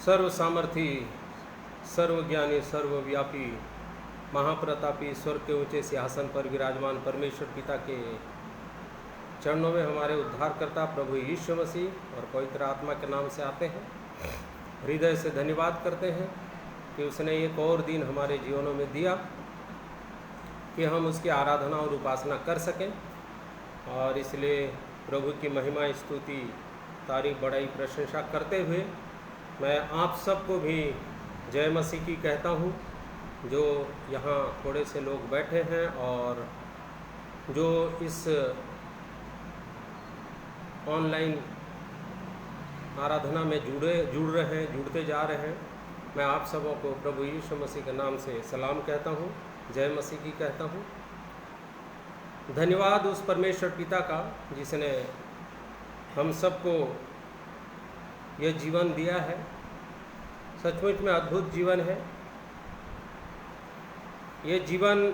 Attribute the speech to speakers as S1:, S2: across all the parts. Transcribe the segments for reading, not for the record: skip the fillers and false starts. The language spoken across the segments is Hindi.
S1: सर्व सामर्थी, सर्वज्ञानी, सर्वव्यापी, महाप्रतापी, ईश्वर के ऊंचे सिंहासन पर विराजमान परमेश्वर पिता के चरणों में हमारे उद्धारकर्ता प्रभु यीशु मसीह और पवित्र आत्मा के नाम से आते हैं। हृदय से धन्यवाद करते हैं कि उसने एक और दिन हमारे जीवनों में दिया कि हम उसकी आराधना और उपासना कर सकें, और इसलिए प्रभु की महिमा, स्तुति, तारीफ, बड़ाई, प्रशंसा करते हुए मैं आप सबको भी जय मसीह की कहता हूँ। जो यहाँ थोड़े से लोग बैठे हैं और जो इस ऑनलाइन आराधना में जुड़ रहे हैं, जुड़ते जा रहे हैं, मैं आप सबों को प्रभु यीशु मसीह के नाम से सलाम कहता हूँ, जय मसीह की कहता हूँ। धन्यवाद उस परमेश्वर पिता का जिसने हम सबको ये जीवन दिया है। सचमुच में अद्भुत जीवन है। ये जीवन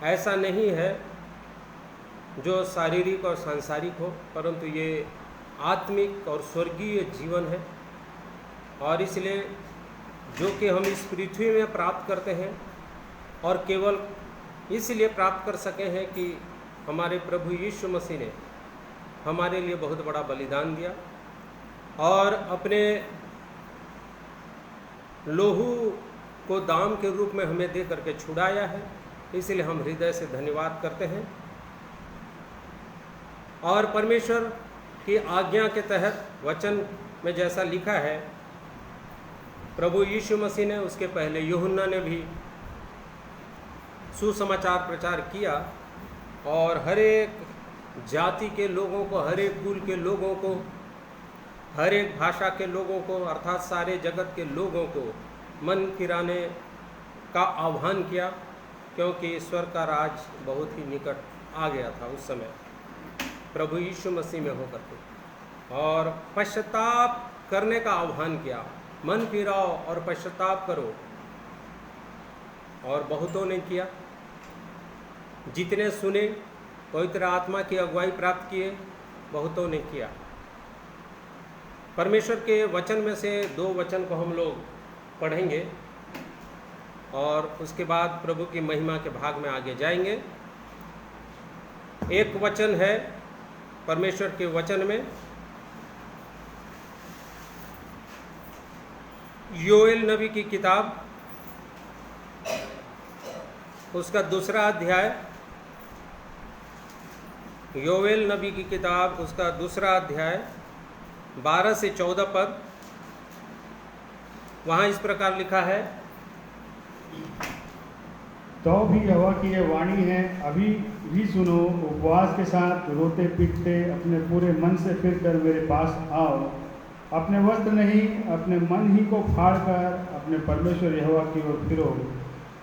S1: ऐसा नहीं है जो शारीरिक और सांसारिक हो, परंतु ये आत्मिक और स्वर्गीय जीवन है। और इसलिए जो कि हम इस पृथ्वी में प्राप्त करते हैं, और केवल इसलिए प्राप्त कर सके हैं कि हमारे प्रभु यीशु मसीह ने हमारे लिए बहुत बड़ा बलिदान दिया और अपने लोहू को दाम के रूप में हमें दे करके छुड़ाया है। इसलिए हम हृदय से धन्यवाद करते हैं। और परमेश्वर की आज्ञा के तहत वचन में जैसा लिखा है, प्रभु यीशु मसीह ने, उसके पहले यूहन्ना ने भी सुसमाचार प्रचार किया और हर एक जाति के लोगों को, हर एक कुल के लोगों को, हर एक भाषा के लोगों को, अर्थात सारे जगत के लोगों को मन फिराने का आह्वान किया, क्योंकि ईश्वर का राज बहुत ही निकट आ गया था उस समय प्रभु यीशु मसीह में होकर के। और पश्चाताप करने का आह्वान किया, मन फिराओ और पश्चाताप करो। और बहुतों ने किया, जितने सुने, पवित्र आत्मा की अगुवाई प्राप्त किए, बहुतों ने किया। परमेश्वर के वचन में से 2 वचन को हम लोग पढ़ेंगे और उसके बाद प्रभु की महिमा के भाग में आगे जाएंगे। एक वचन है परमेश्वर के वचन में, योएल नबी की किताब, उसका 2 अध्याय, योएल नबी की किताब उसका 2 अध्याय 12 से 14 पद। वहाँ इस प्रकार लिखा है,
S2: तो भी यहोवा की यह वाणी है, अभी भी सुनो, उपवास के साथ रोते पीटते अपने पूरे मन से फिर कर मेरे पास आओ। अपने वस्त्र नहीं, अपने मन ही को फाड़ कर अपने परमेश्वर यहोवा की ओर फिरो,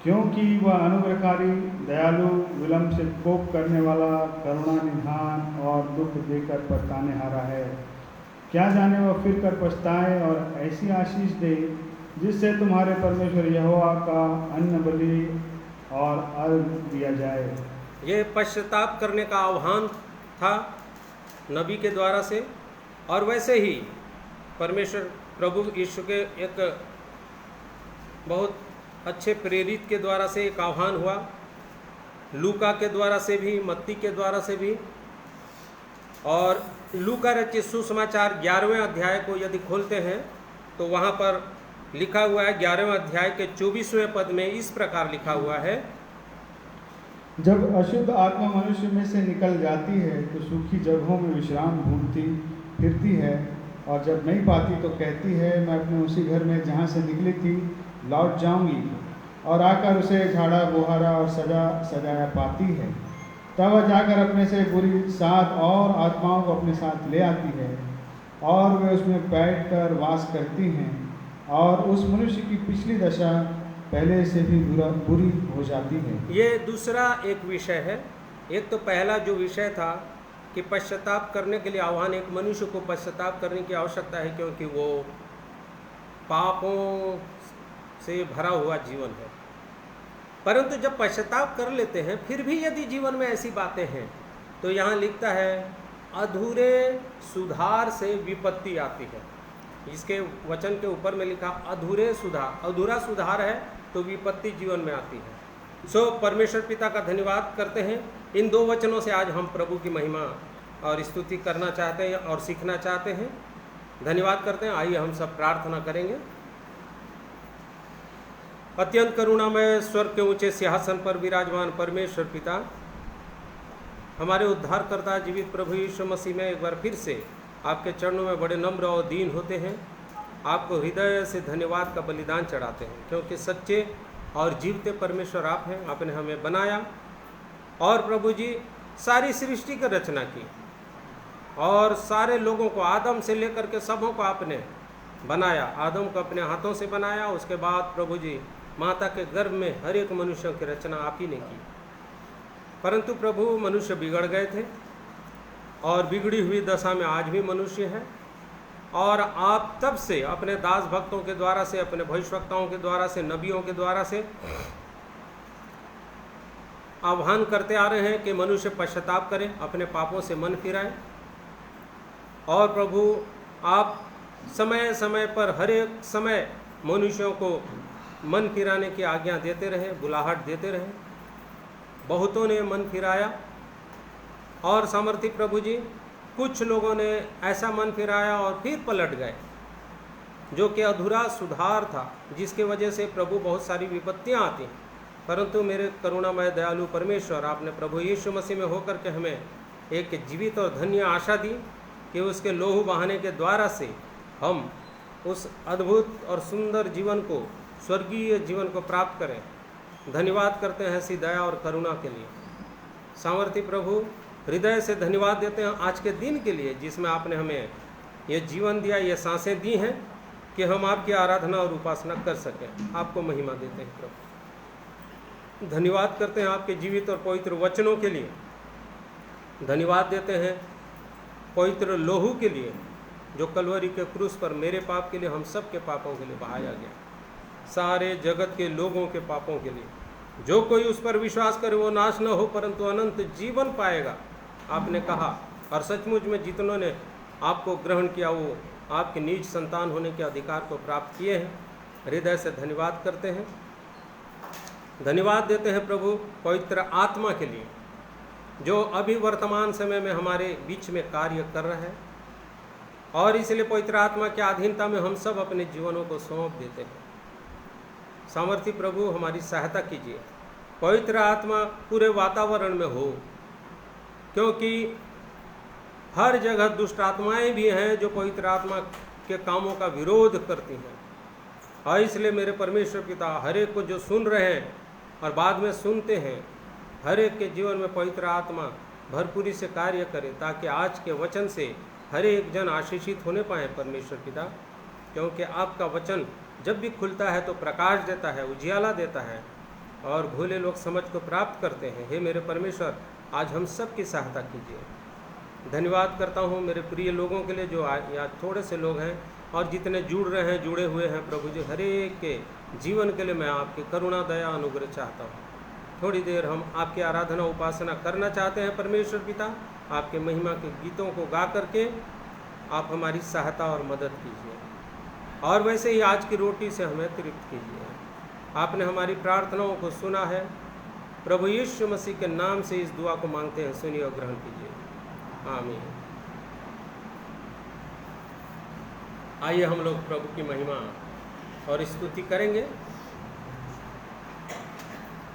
S2: क्योंकि वह अनुग्रहकारी, दयालु, विलंब से कोप करने वाला, करुणा निधान और दुख देकर पछताने हारा है। क्या जाने वह फिर कर पछताए और ऐसी आशीष दे जिससे तुम्हारे परमेश्वर यहोवा का अन्न बलि और अर्घ दिया जाए।
S1: ये पश्चाताप करने का आह्वान था नबी के द्वारा से, और वैसे ही परमेश्वर प्रभु यीशु के एक बहुत अच्छे प्रेरित के द्वारा से एक आह्वान हुआ, लूका के द्वारा से भी, मत्ती के द्वारा से भी। और लूका रचित सुसमाचार 11वें अध्याय को यदि खोलते हैं तो वहाँ पर लिखा हुआ है, 11वें अध्याय के 24वें पद में इस प्रकार लिखा हुआ है,
S2: जब अशुद्ध आत्मा मनुष्य में से निकल जाती है तो सूखी जगहों में विश्राम ढूंढती फिरती है, और जब नहीं पाती तो कहती है, मैं अपने उसी घर में जहाँ से निकली थी लौट जाऊंगी, और आकर उसे झाड़ा बुहारा और सजाया पाती है। तब वह जाकर अपने से बुरी 7 और आत्माओं को अपने साथ ले आती है, और वे उसमें बैठकर वास करती हैं, और उस मनुष्य की पिछली दशा पहले से भी बुरी हो जाती है।
S1: ये दूसरा एक विषय है। एक तो पहला जो विषय था कि पश्चाताप करने के लिए आह्वान, एक मनुष्य को पश्चाताप करने की आवश्यकता है, क्योंकि वो पापों से भरा हुआ जीवन है। परंतु जब पश्चाताप कर लेते हैं फिर भी यदि जीवन में ऐसी बातें हैं, तो यहाँ लिखता है अधूरे सुधार से विपत्ति आती है। इसके वचन के ऊपर में लिखा अधूरा सुधार है तो विपत्ति जीवन में आती है। सो परमेश्वर पिता का धन्यवाद करते हैं। इन 2 वचनों से आज हम प्रभु की महिमा और स्तुति करना चाहते हैं और सीखना चाहते हैं। धन्यवाद करते हैं। आइए हम सब प्रार्थना करेंगे। अत्यंत करुणामय स्वर्ग के ऊंचे सिंहासन पर विराजमान परमेश्वर पिता, हमारे उद्धारकर्ता जीवित प्रभु यीशु मसीह में एक बार फिर से आपके चरणों में बड़े नम्र और दीन होते हैं। आपको हृदय से धन्यवाद का बलिदान चढ़ाते हैं, क्योंकि सच्चे और जीवते परमेश्वर आप हैं। आपने हमें बनाया और प्रभु जी सारी सृष्टि की रचना की और सारे लोगों को आदम से लेकर के सबों को आपने बनाया। आदम को अपने हाथों से बनाया। उसके बाद प्रभु जी माता के गर्भ में हर एक मनुष्य की रचना आप ही ने की। परंतु प्रभु मनुष्य बिगड़ गए थे और बिगड़ी हुई दशा में आज भी मनुष्य है। और आप तब से अपने दास भक्तों के द्वारा से, अपने भविष्यवक्ताओं के द्वारा से, नबियों के द्वारा से आह्वान करते आ रहे हैं कि मनुष्य पश्चाताप करें, अपने पापों से मन फिराएं। और प्रभु आप समय समय पर हर एक समय मनुष्यों को मन फिराने की आज्ञा देते रहे, बुलाहट देते रहे। बहुतों ने मन फिराया और सामर्थी प्रभु जी कुछ लोगों ने ऐसा मन फिराया और फिर पलट गए, जो कि अधूरा सुधार था, जिसके वजह से प्रभु बहुत सारी विपत्तियां आती हैं। परंतु मेरे करुणामय दयालु परमेश्वर, आपने प्रभु यीशु मसीह में होकर के हमें एक जीवित और धन्य आशा दी कि उसके लोहू बहाने के द्वारा से हम उस अद्भुत और सुंदर जीवन को, स्वर्गीय जीवन को प्राप्त करें। धन्यवाद करते हैं ऐसी दया और करुणा के लिए। सामर्थी प्रभु, हृदय से धन्यवाद देते हैं आज के दिन के लिए, जिसमें आपने हमें ये जीवन दिया, ये सांसें दी हैं कि हम आपकी आराधना और उपासना कर सकें। आपको महिमा देते हैं प्रभु। धन्यवाद करते हैं आपके जीवित और पवित्र वचनों के लिए। धन्यवाद देते हैं पवित्र लोहू के लिए, जो कलवरी के क्रूस पर मेरे पाप के लिए, हम सब के पापों के लिए बहाया गया, सारे जगत के लोगों के पापों के लिए। जो कोई उस पर विश्वास करे वो नाश न हो परंतु अनंत जीवन पाएगा, आपने कहा। और सचमुच में जितनों ने आपको ग्रहण किया वो आपके निज संतान होने के अधिकार को प्राप्त किए हैं। हृदय से धन्यवाद करते हैं। धन्यवाद देते हैं प्रभु पवित्र आत्मा के लिए, जो अभी वर्तमान समय में हमारे बीच में कार्य कर रहा है। और इसलिए पवित्र आत्मा की अधीनता में हम सब अपने जीवनों को सौंप देते हैं। सामर्थी प्रभु, हमारी सहायता कीजिए। पवित्र आत्मा पूरे वातावरण में हो, क्योंकि हर जगह दुष्ट आत्माएं भी हैं जो पवित्र आत्मा के कामों का विरोध करती हैं। और इसलिए मेरे परमेश्वर पिता, हर एक को जो सुन रहे हैं और बाद में सुनते हैं, हर एक के जीवन में पवित्र आत्मा भरपूरी से कार्य करे, ताकि आज के वचन से हर एक जन आशीषित होने पाए परमेश्वर पिता। क्योंकि आपका वचन जब भी खुलता है तो प्रकाश देता है, उजियाला देता है और भोले लोग समझ को प्राप्त करते हैं। हे मेरे परमेश्वर, आज हम सब की सहायता कीजिए। धन्यवाद करता हूँ मेरे प्रिय लोगों के लिए, जो आज थोड़े से लोग हैं और जितने जुड़ रहे हैं, जुड़े हुए हैं प्रभु जी, हर एक के जीवन के लिए मैं आपकी करुणा, दया, अनुग्रह चाहता हूँ। थोड़ी देर हम आपकी आराधना उपासना करना चाहते हैं परमेश्वर पिता। आपके महिमा के गीतों को गा करके आप हमारी सहायता और मदद कीजिए, और वैसे ही आज की रोटी से हमें तृप्त कीजिए। आपने हमारी प्रार्थनाओं को सुना है। प्रभु यीशु मसीह के नाम से इस दुआ को मांगते हैं, सुनिए और ग्रहण कीजिए। आमीन। आइए हम लोग प्रभु की महिमा और स्तुति करेंगे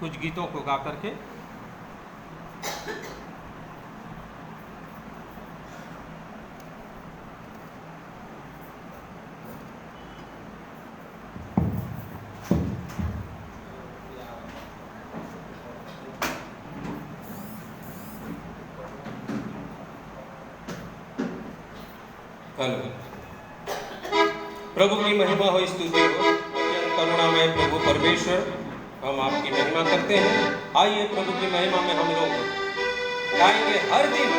S1: कुछ गीतों को गा करके। प्रभु की महिमा हो, स्तुति हो। करुणामय प्रभु परमेश्वर, हम आपकी महिमा करते हैं। आइए प्रभु की महिमा में हम लोग गाएंगे हर दिन।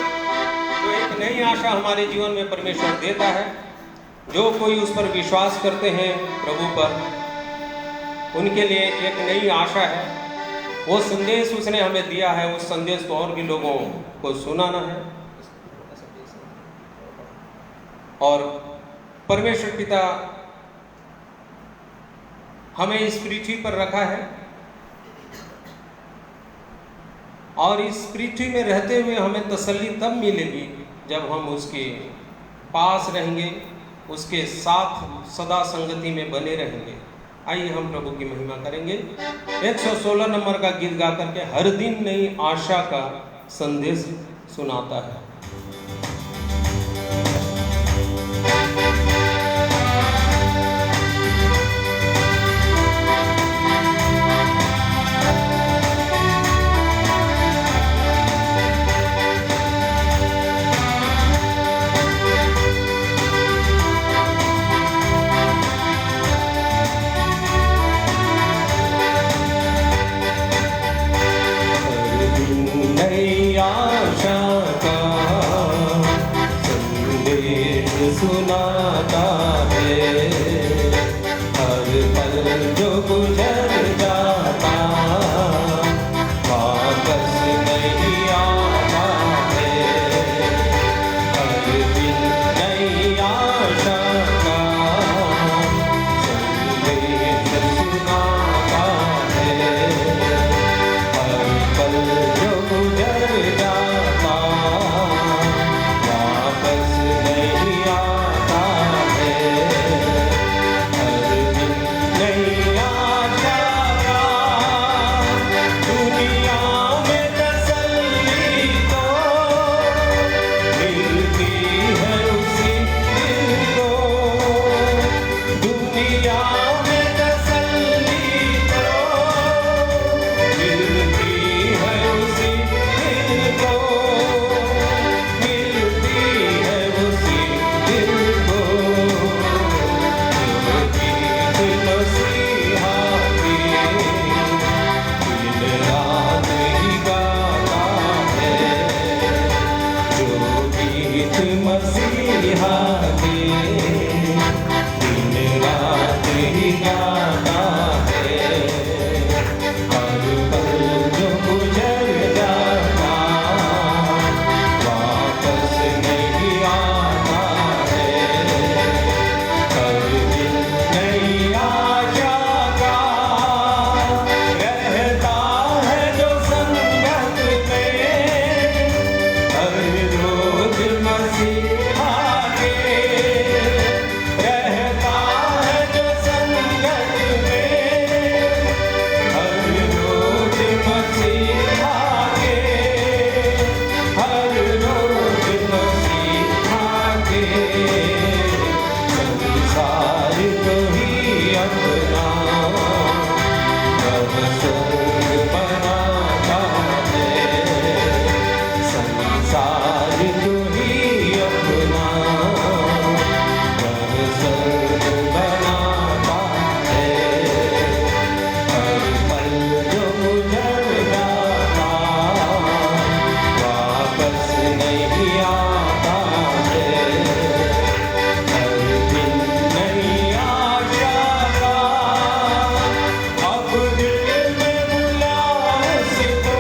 S1: जो एक नई आशा हमारे जीवन में परमेश्वर देता है, जो कोई उस पर विश्वास करते हैं प्रभु पर, उनके लिए एक नई आशा है। वो संदेश उसने हमें दिया है, उस संदेश को और भी लोगों को सुनाना है। और परमेश्वर पिता हमें इस पृथ्वी पर रखा है और इस पृथ्वी में रहते हुए हमें तसल्ली तब मिलेगी जब हम उसके पास रहेंगे, उसके साथ सदा संगति में बने रहेंगे। आइए हम प्रभु की महिमा करेंगे। 116 नंबर का गीत गा करके हर दिन नई आशा का संदेश सुनाता है।
S3: सुनाता है हर पल जो गुजर जाता वापस नहीं आता है। हर दिन नई आशा का संदेश सुनाता है हर पल जो गुजर जाता वापस नहीं आता है। हर दिन नई आशा का दुनिया में तसल्ली तो मिलती है उसी दिल को। दुनिया में तसल्ली तो मिलती है उसी दिल को, मिलती है उसी दिल को। गीत मसीहा के दिन रात ही गाता है, जो गीत मसीहा के दिन रात ही गाता है। हर पल जो गुजर जाता वापस नहीं आता है। हर दिन नई आशा का रहता है जो संगत में, हर रोज मसीहा के रहता है जो संगत में, हर रोज मसीहा के, हर रोज मसीहा के। संसार को ही अपना स्वर्ग बनाता है। संसार को ही अपना स्वर्ग बनाता है। हर पल जो गुजर जाता वापस नहीं आता है। हर दिन नई आशा का अब दिल में बुलास तो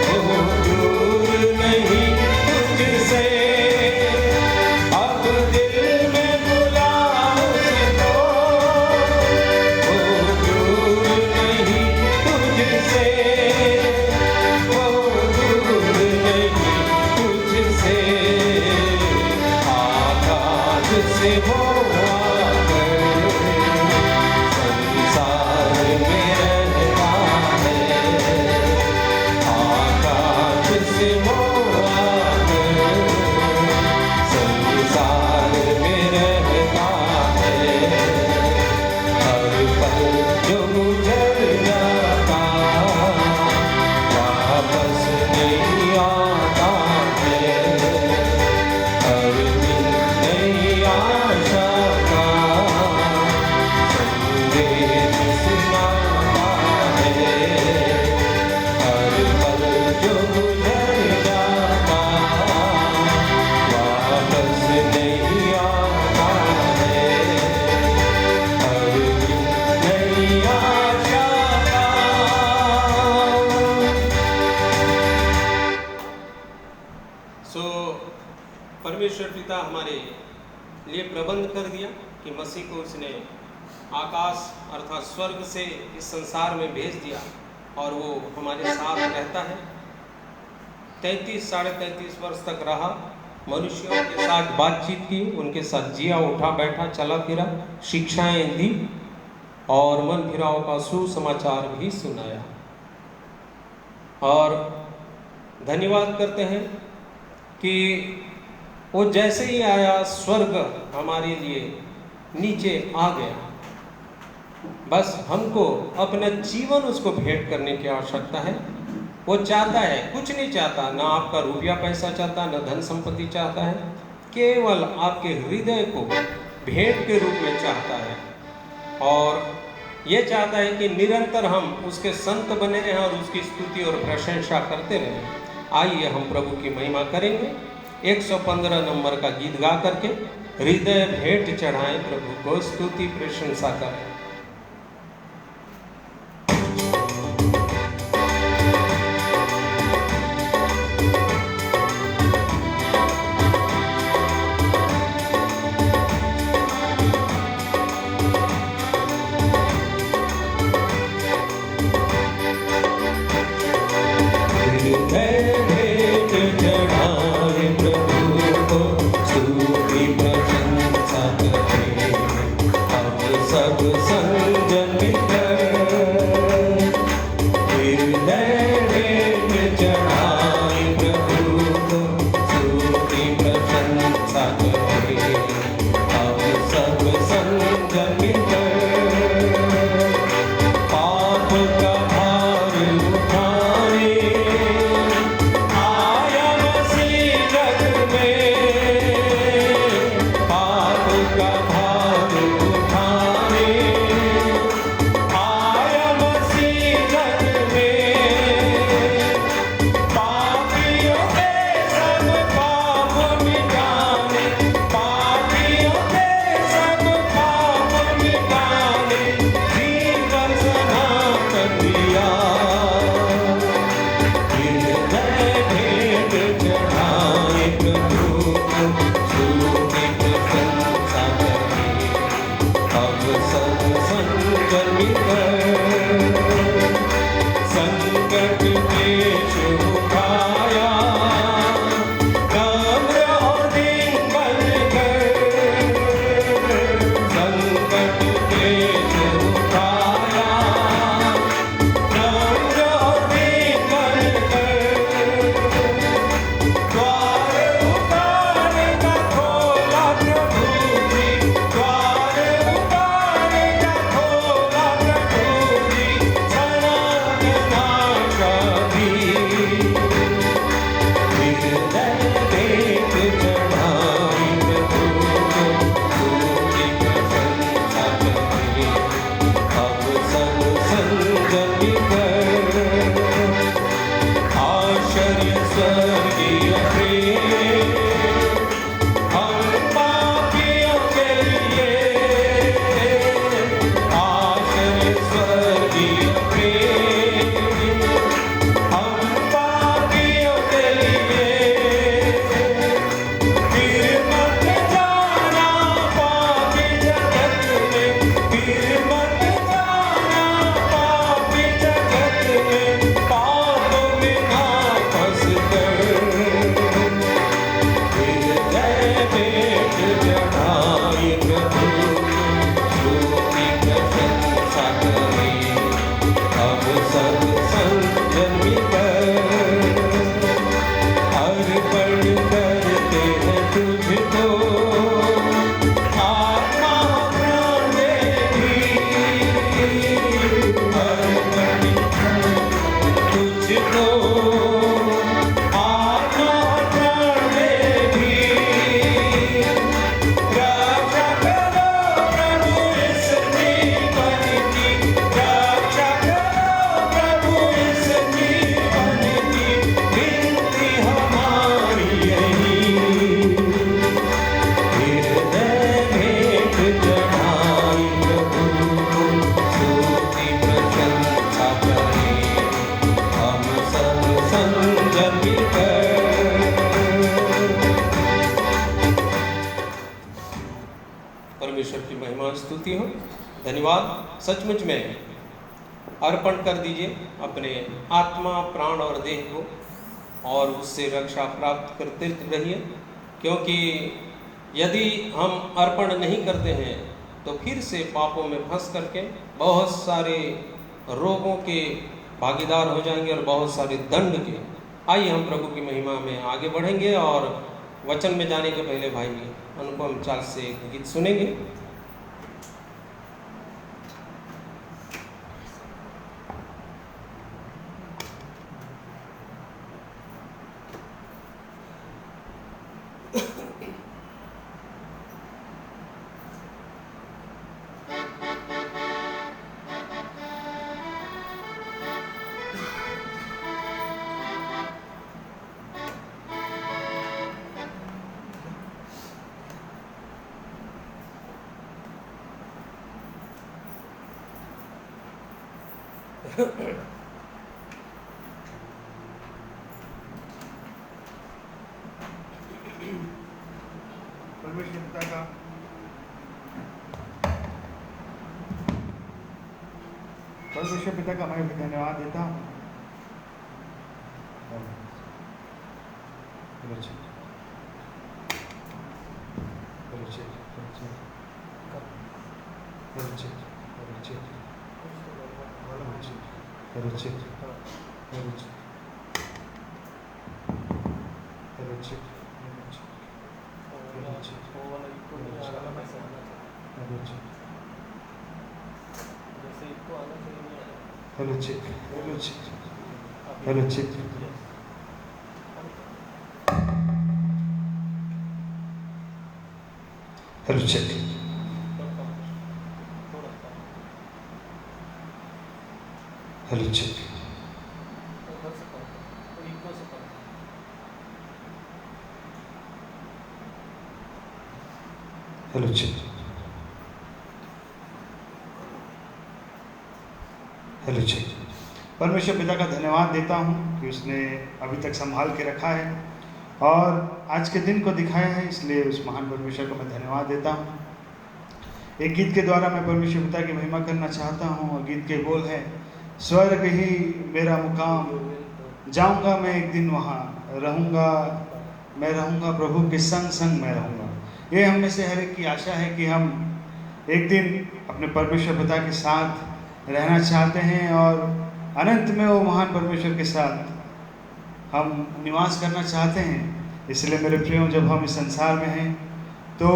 S3: वो दूर नहीं तुझसे। अब दिल में बुलास तो वो दूर नहीं तुझसे, वो दूर नहीं तुझसे। आकाश से वो आकर संसार में रहता है। आकाश से वो आकर संसार में रहता है। हर पल जो गुजर जाता वापस नहीं आता है। हर दिन नई आशा का संदेश सुनाता है। हर पल जो गुजर जाता वापस नहीं आता है। हर दिन नई आशा का।
S1: सो परमेश्वर पिता हमारे लिए प्रबंध कर दिया कि मसीह को उसने आकाश अर्थात स्वर्ग से इस संसार में भेज दिया और वो हमारे साथ रहता है। 33 साढ़े 33 वर्ष तक रहा, मनुष्यों के साथ बातचीत की, उनके साथ जिया, उठा बैठा, चला फिरा, शिक्षाएं दी और मन फिराव का सुसमाचार भी सुनाया। और धन्यवाद करते हैं कि वो जैसे ही आया स्वर्ग हमारे लिए नीचे आ गया। बस हमको अपना जीवन उसको भेंट करने की आवश्यकता है। वो चाहता है, कुछ नहीं चाहता, ना आपका रुपया पैसा चाहता, ना धन संपत्ति चाहता है, केवल आपके हृदय को भेंट के रूप में चाहता है। और ये चाहता है कि निरंतर हम उसके संत बने रहें और उसकी स्तुति और प्रशंसा करते रहें। आइए हम प्रभु की महिमा करेंगे। 115 नंबर का गीत गा करके हृदय भेंट चढ़ाएं, प्रभु को स्तुति प्रशंसा करें। और स्तुति हो। धन्यवाद। सचमुच में अर्पण कर दीजिए अपने आत्मा, प्राण और देह को, और उससे रक्षा प्राप्त करते रहिए, क्योंकि यदि हम अर्पण नहीं करते हैं तो फिर से पापों में फंस करके बहुत सारे रोगों के भागीदार हो जाएंगे और बहुत सारे दंड के। आइए हम प्रभु की महिमा में आगे बढ़ेंगे और वचन में जाने के पहले भाई अनुपम चाल से एक गीत सुनेंगे।
S2: परमेश्वर पिता का मैं धन्यवाद देता हूँ। परमेश्वर पिता का धन्यवाद देता हूँ कि उसने अभी तक संभाल के रखा है और आज के दिन को दिखाया है, इसलिए उस महान परमेश्वर को मैं धन्यवाद देता हूँ। एक गीत के द्वारा मैं परमेश्वर पिता की महिमा करना चाहता हूँ और गीत के बोल है, स्वर्ग ही मेरा मुकाम, जाऊँगा मैं एक दिन वहाँ, रहूँगा मैं, रहूँगा प्रभु के संग संग मैं रहूँगा। ये हम में से हर एक की आशा है कि हम एक दिन अपने परमेश्वर पिता के साथ रहना चाहते हैं और अनंत में वो महान परमेश्वर के साथ हम निवास करना चाहते हैं। इसलिए मेरे प्रियो, जब हम इस संसार में हैं तो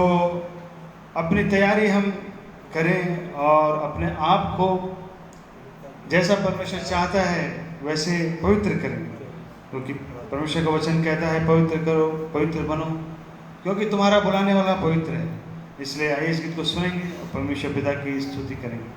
S2: अपनी तैयारी हम करें और अपने आप को जैसा परमेश्वर चाहता है वैसे पवित्र करें, क्योंकि परमेश्वर का वचन कहता है पवित्र करो, पवित्र बनो, क्योंकि तुम्हारा बुलाने वाला पवित्र है। इसलिए आइए इस गीत को सुनेंगे और परमेश्वर पिता की स्तुति करेंगे।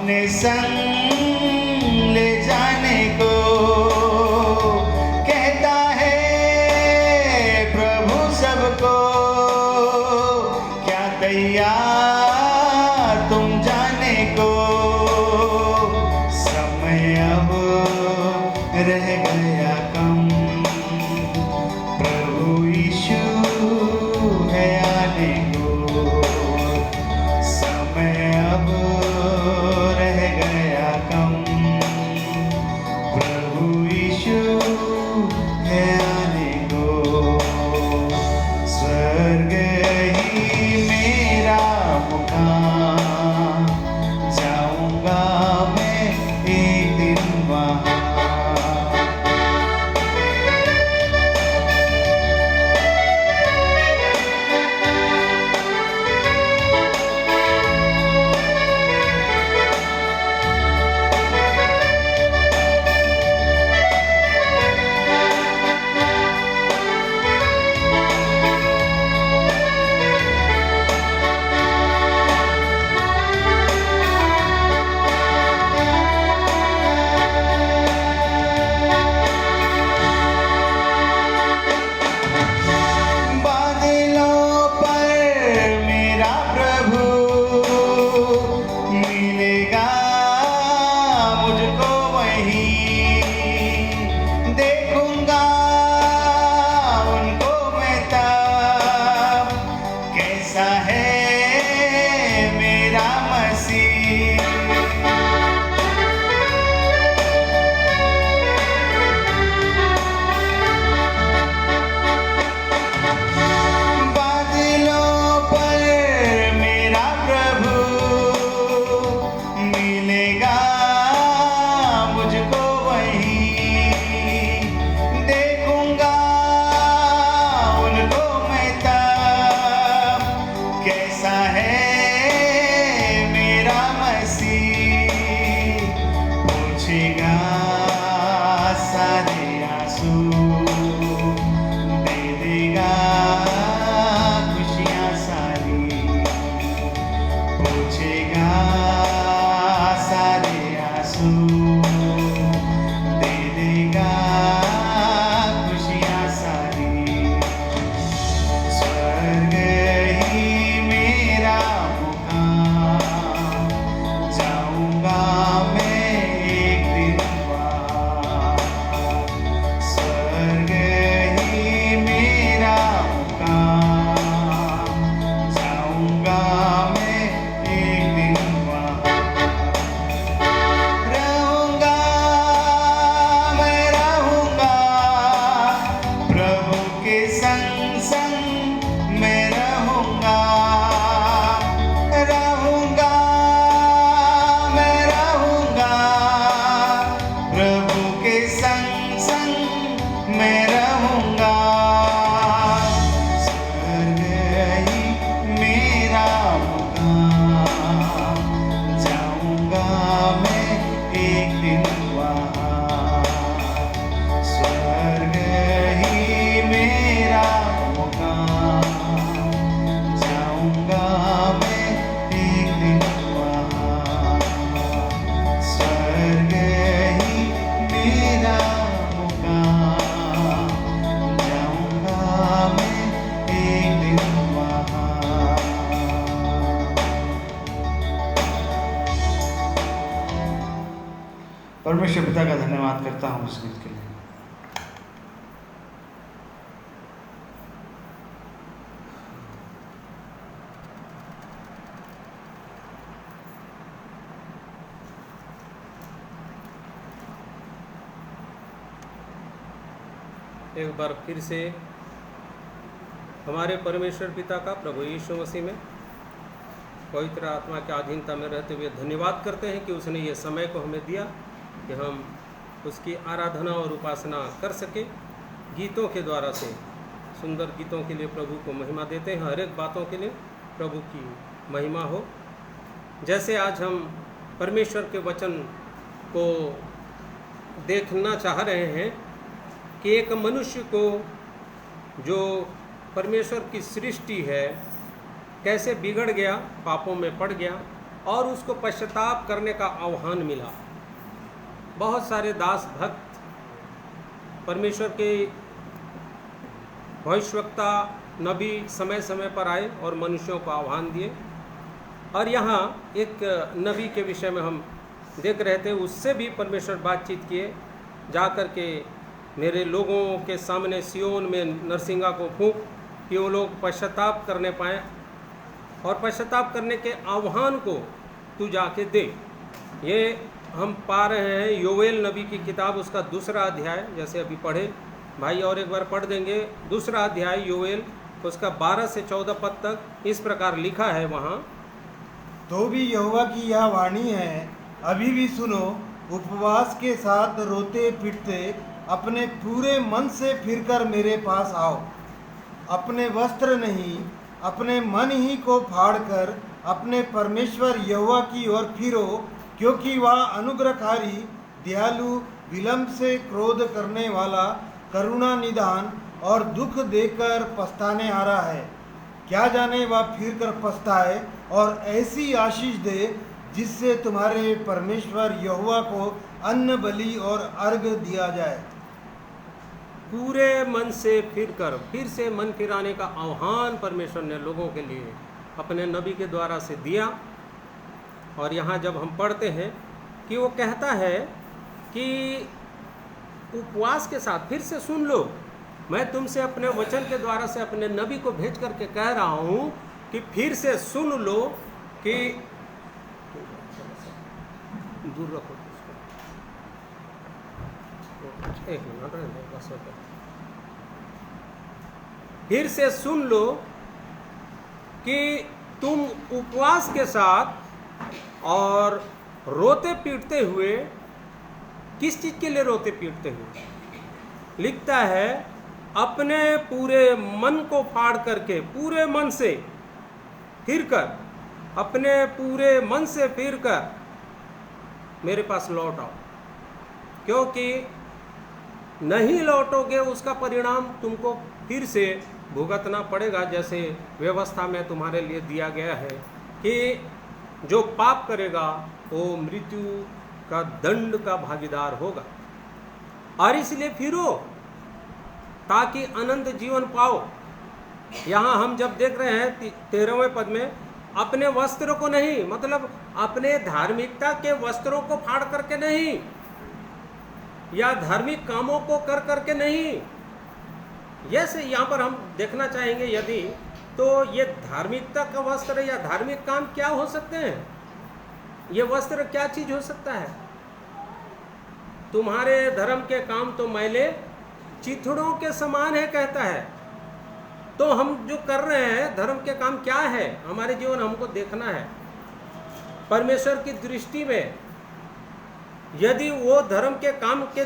S4: अपने संग ले जाने को कहता है प्रभु सबको। क्या तैयार तुम जाने को? समय अब रह गया कम, प्रभु यीशु है आने को। समय अब रह गया कम, प्रभु यीशु है आने को। स्वर्ग ही मेरा मुकाम, जाऊंगा मैं एक दिन वहाँ। बादलों पर मेरा प्रभु मिलेगा मुझको वहीं। देखूंगा उनको मैं तब, कैसा है मेरा मसीह। बादलों पर मेरा प्रभु मिलेगा मुझको वहीं। देखूंगा उनको मैं तब, कैसा है मेरा मसीह। पूछेगा सारे आंसू, दे देगा खुशियाँ सारी। पूछेगा सारे आंसू, दे देगा खुशियाँ सारी। स्वर्ग ही मेरा मुकाम, जाऊंगा मैं एक दिन वहाँ। स्वर्ग ही मेरा मुकाम, जाऊंगा मैं एक दिन वहाँ। रहूंगा मैं रहूंगा प्रभु के संग संग मैं रहूंगा। रहूंगा मैं रहूंगा प्रभु के संग संग मैं रहूंगा। स्वर्ग ही मेरा मुकाम, जाऊंगा मैं एक दिन वहाँ। स्वर्ग ही मेरा मुकाम, जाऊंगा मैं एक दिन वहाँ। स्वर्ग ही मेरा मुकाम, जाऊंगा मैं एक दिन वहाँ। परमेश्वर पिता का धन्यवाद करता हूँ इस गीत के लिए।
S1: एक बार फिर से हमारे परमेश्वर पिता का प्रभु यीशु मसीह में पवित्र आत्मा की अधीनता में रहते हुए धन्यवाद करते हैं कि उसने ये समय को हमें दिया कि हम उसकी आराधना और उपासना कर सके। गीतों के द्वारा से सुंदर गीतों के लिए प्रभु को महिमा देते हैं। हर एक बातों के लिए प्रभु की महिमा हो। जैसे आज हम परमेश्वर के वचन को देखना चाह रहे हैं कि एक मनुष्य को जो परमेश्वर की सृष्टि है कैसे बिगड़ गया, पापों में पड़ गया और उसको पश्चाताप करने का आह्वान मिला। बहुत सारे दास भक्त परमेश्वर के भविष्यवक्ता नबी समय समय पर आए और मनुष्यों को आह्वान दिए। और यहाँ एक नबी के विषय में हम देख रहे थे, उससे भी परमेश्वर बातचीत किए, जा कर के मेरे लोगों के सामने सियोन में नरसिंगा को फूंक कि वो लोग पश्चाताप करने पाएँ, और पश्चाताप करने के आह्वान को तू जाके दे। ये हम पा रहे हैं योवेल नबी की किताब, उसका 2 अध्याय, जैसे अभी पढ़े भाई, और एक बार पढ़ देंगे। 2 अध्याय योवेल, उसका 12 से 14 पद तक इस प्रकार लिखा है वहाँ।
S5: तो भी यहोवा की यह वाणी है, अभी भी सुनो, उपवास के साथ रोते पिटते अपने पूरे मन से फिरकर मेरे पास आओ। अपने वस्त्र नहीं, अपने मन ही को फाड़कर अपने परमेश्वर यहोवा की ओर फिरो, क्योंकि वह अनुग्रहकारी, दयालु, विलंब से क्रोध करने वाला, करुणा निदान और दुख देकर पछताने आ रहा है। क्या जाने वह फिर कर पछताए और ऐसी आशीष दे जिससे तुम्हारे परमेश्वर यहोवा को अन्न बलि और अर्घ दिया जाए।
S1: पूरे मन से फिर से मन फिराने का आह्वान परमेश्वर ने लोगों के लिए अपने नबी के द्वारा से दिया। और यहाँ जब हम पढ़ते हैं कि वो कहता है कि उपवास के साथ फिर से सुन लो, मैं तुमसे अपने वचन के द्वारा से अपने नबी को भेज करके कह रहा हूँ कि फिर से सुन लो कि दूर रखो उसको। एक मिनट बस होता। फिर से सुन लो कि तुम उपवास के साथ और रोते पीटते हुए, किस चीज के लिए रोते पीटते हुए? लिखता है अपने पूरे मन को फाड़ करके, पूरे मन से फिरकर, अपने पूरे मन से फिरकर मेरे पास लौट आओ, क्योंकि नहीं लौटोगे उसका परिणाम तुमको फिर से भुगतना पड़ेगा। जैसे व्यवस्था में तुम्हारे लिए दिया गया है कि जो पाप करेगा वो मृत्यु का दंड का भागीदार होगा। और इसलिए फिरो ताकि अनंत जीवन पाओ। यहाँ हम जब देख रहे हैं 13वें पद में, अपने वस्त्र को नहीं, मतलब अपने धार्मिकता के वस्त्रों को फाड़ करके नहीं, या धार्मिक कामों को कर करके नहीं। जैसे यहाँ पर हम देखना चाहेंगे यदि, तो ये धार्मिकता का वस्त्र या धार्मिक काम क्या हो सकते हैं? ये वस्त्र क्या चीज हो सकता है? तुम्हारे धर्म के काम तो मैले चिथड़ों के समान है, कहता है। तो हम जो कर रहे हैं धर्म के काम क्या है? हमारे जीवन हमको देखना है परमेश्वर की दृष्टि में। यदि वो धर्म के काम के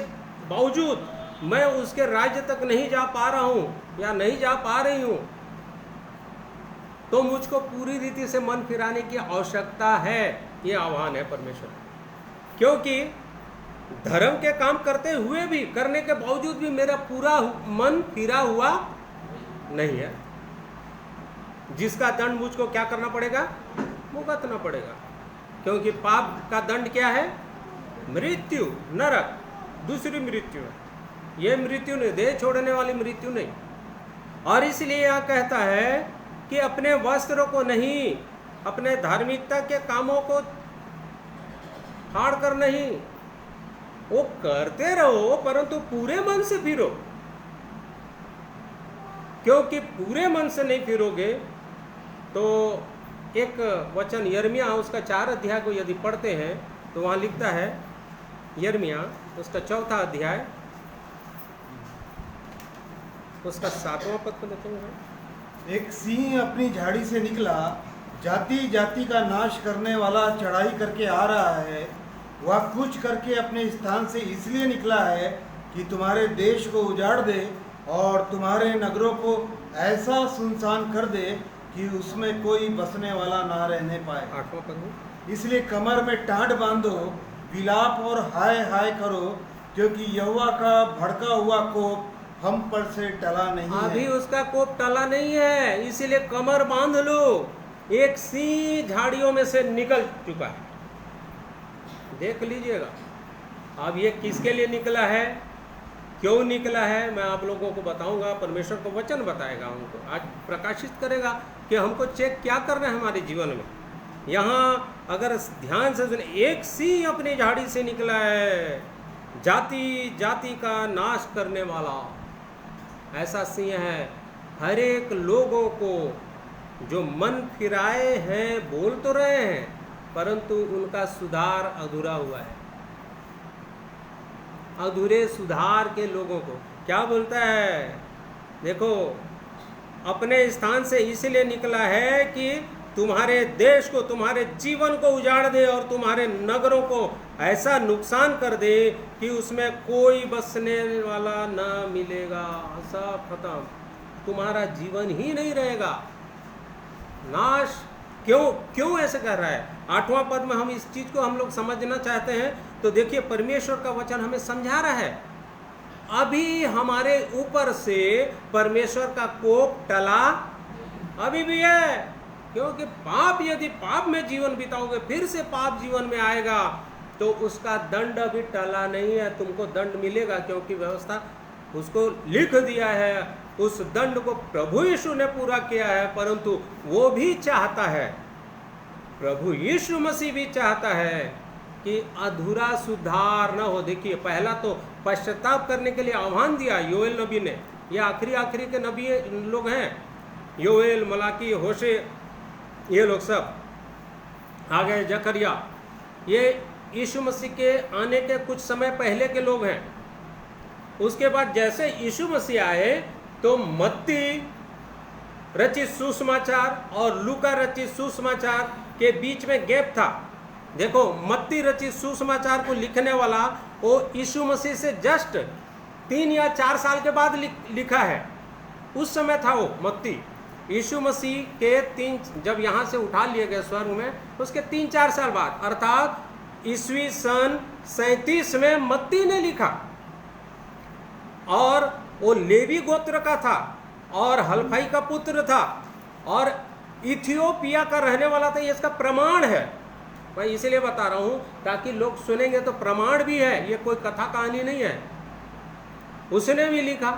S1: बावजूद मैं उसके राज्य तक नहीं जा पा रहा हूं या नहीं जा पा रही हूं, तो मुझको पूरी रीति से मन फिराने की आवश्यकता है। ये आह्वान है परमेश्वर, क्योंकि धर्म के काम करते हुए भी, करने के बावजूद भी मेरा पूरा मन फिरा हुआ नहीं है, जिसका दंड मुझको क्या करना पड़ेगा? भुगतना पड़ेगा। क्योंकि पाप का दंड क्या है? मृत्यु, नरक, दूसरी मृत्यु है। ये मृत्यु नहीं, देह छोड़ने वाली मृत्यु नहीं। और इसलिए यह कहता है कि अपने वस्त्र को नहीं, अपने धार्मिकता के कामों को फाड़ कर नहीं, वो करते रहो परंतु पूरे मन से फिरो। क्योंकि पूरे मन से नहीं फिरोगे तो एक वचन यिर्मयाह उसका 4 अध्याय को यदि पढ़ते हैं तो वहाँ लिखता है, यिर्मयाह उसका 4 अध्याय उसका 7वां पद को देखेंगे।
S5: एक सिंह अपनी झाड़ी से निकला, जाति जाति का नाश करने वाला चढ़ाई करके आ रहा है। वह कूच करके अपने स्थान से इसलिए निकला है कि तुम्हारे देश को उजाड़ दे और तुम्हारे नगरों को ऐसा सुनसान कर दे कि उसमें कोई बसने वाला ना रहने पाए।
S1: 8वां पद।
S5: इसलिए कमर में टाँट बांधो, विलाप और हाय हाय करो, क्योंकि यहोवा का भड़का हुआ कोप हम पर से टला नहीं है।
S1: अभी उसका कोप टला नहीं है, इसीलिए कमर बांध लो, एक सी झाड़ियों में से निकल चुका है। देख लीजिएगा। अब ये किसके लिए निकला है, क्यों निकला है, मैं आप लोगों को बताऊंगा। परमेश्वर को वचन बताएगा, उनको आज प्रकाशित करेगा कि हमको चेक क्या करना है हमारे जीवन में। यहाँ अगर ध्यान से सुने, एक सी अपनी झाड़ी से निकला है, जाति जाति का नाश करने वाला ऐसा सिंह है। हर एक लोगों को जो मन फिराए हैं, बोल तो रहे हैं, परंतु उनका सुधार अधूरा हुआ है। अधूरे सुधार के लोगों को क्या बोलता है, देखो अपने स्थान से इसलिए निकला है कि तुम्हारे देश को, तुम्हारे जीवन को उजाड़ दे और तुम्हारे नगरों को ऐसा नुकसान कर दे कि उसमें कोई बसने वाला ना मिलेगा। सब खत्म, तुम्हारा जीवन ही नहीं रहेगा, नाश। क्यों ऐसे कर रहा है? 8वां पद में हम इस चीज को हम लोग समझना चाहते हैं। तो देखिए परमेश्वर का वचन हमें समझा रहा है, अभी हमारे ऊपर से परमेश्वर का कोप टला अभी भी है, क्योंकि पाप, यदि पाप में जीवन बिताओगे, फिर से पाप जीवन में आएगा, तो उसका दंड अभी टला नहीं है। तुमको दंड मिलेगा, क्योंकि व्यवस्था उसको लिख दिया है। उस दंड को प्रभु यीशु ने पूरा किया है, परंतु वो भी चाहता है, प्रभु यीशु मसीह भी चाहता है कि अधूरा सुधार न हो। देखिए पहला तो पश्चाताप करने के लिए आह्वान दिया योएल नबी ने। ये आखिरी के नबी लोग हैं, योएल, मलाकी, होशे, ये लोग सब आ गए। जकरिया, ये यीशु मसीह के आने के कुछ समय पहले के लोग हैं। उसके बाद जैसे यीशु मसीह आए तो मत्ती रचित सुसमाचार और लूका रचित सुसमाचार के बीच में गैप था। देखो मत्ती रचित सुसमाचार को लिखने वाला वो यीशु मसीह से जस्ट 3 या 4 साल के बाद लिखा है। उस समय था वो मत्ती, यीशु मसीह के जब यहाँ से उठा लिए गए स्वर्ग में, उसके 3-4 साल बाद, अर्थात ईस्वी सन 37 में मत्ती ने लिखा। और वो लेवी गोत्र का था और हल्फाई का पुत्र था और इथियोपिया का रहने वाला था। ये इसका प्रमाण है, मैं इसीलिए बता रहा हूं ताकि लोग सुनेंगे तो प्रमाण भी है, ये कोई कथा कहानी नहीं है। उसने भी लिखा।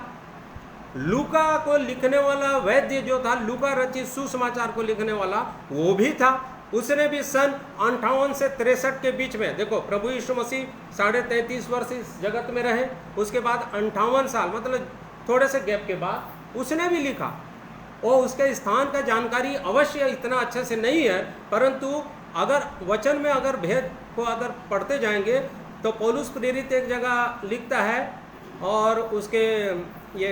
S1: लूका को लिखने वाला वैद्य जो था, लूका रचित सुसमाचार को लिखने वाला, वो भी था। उसने भी सन 58 से 63 के बीच में, देखो प्रभु यीशु मसीह 33.5 वर्ष इस जगत में रहे, उसके बाद 58 साल, मतलब थोड़े से गैप के बाद उसने भी लिखा। और उसके स्थान का जानकारी अवश्य इतना अच्छे से नहीं है, परंतु अगर वचन में अगर भेद को अगर पढ़ते जाएंगे तो पौलुस प्रेरित एक जगह लिखता है, और उसके ये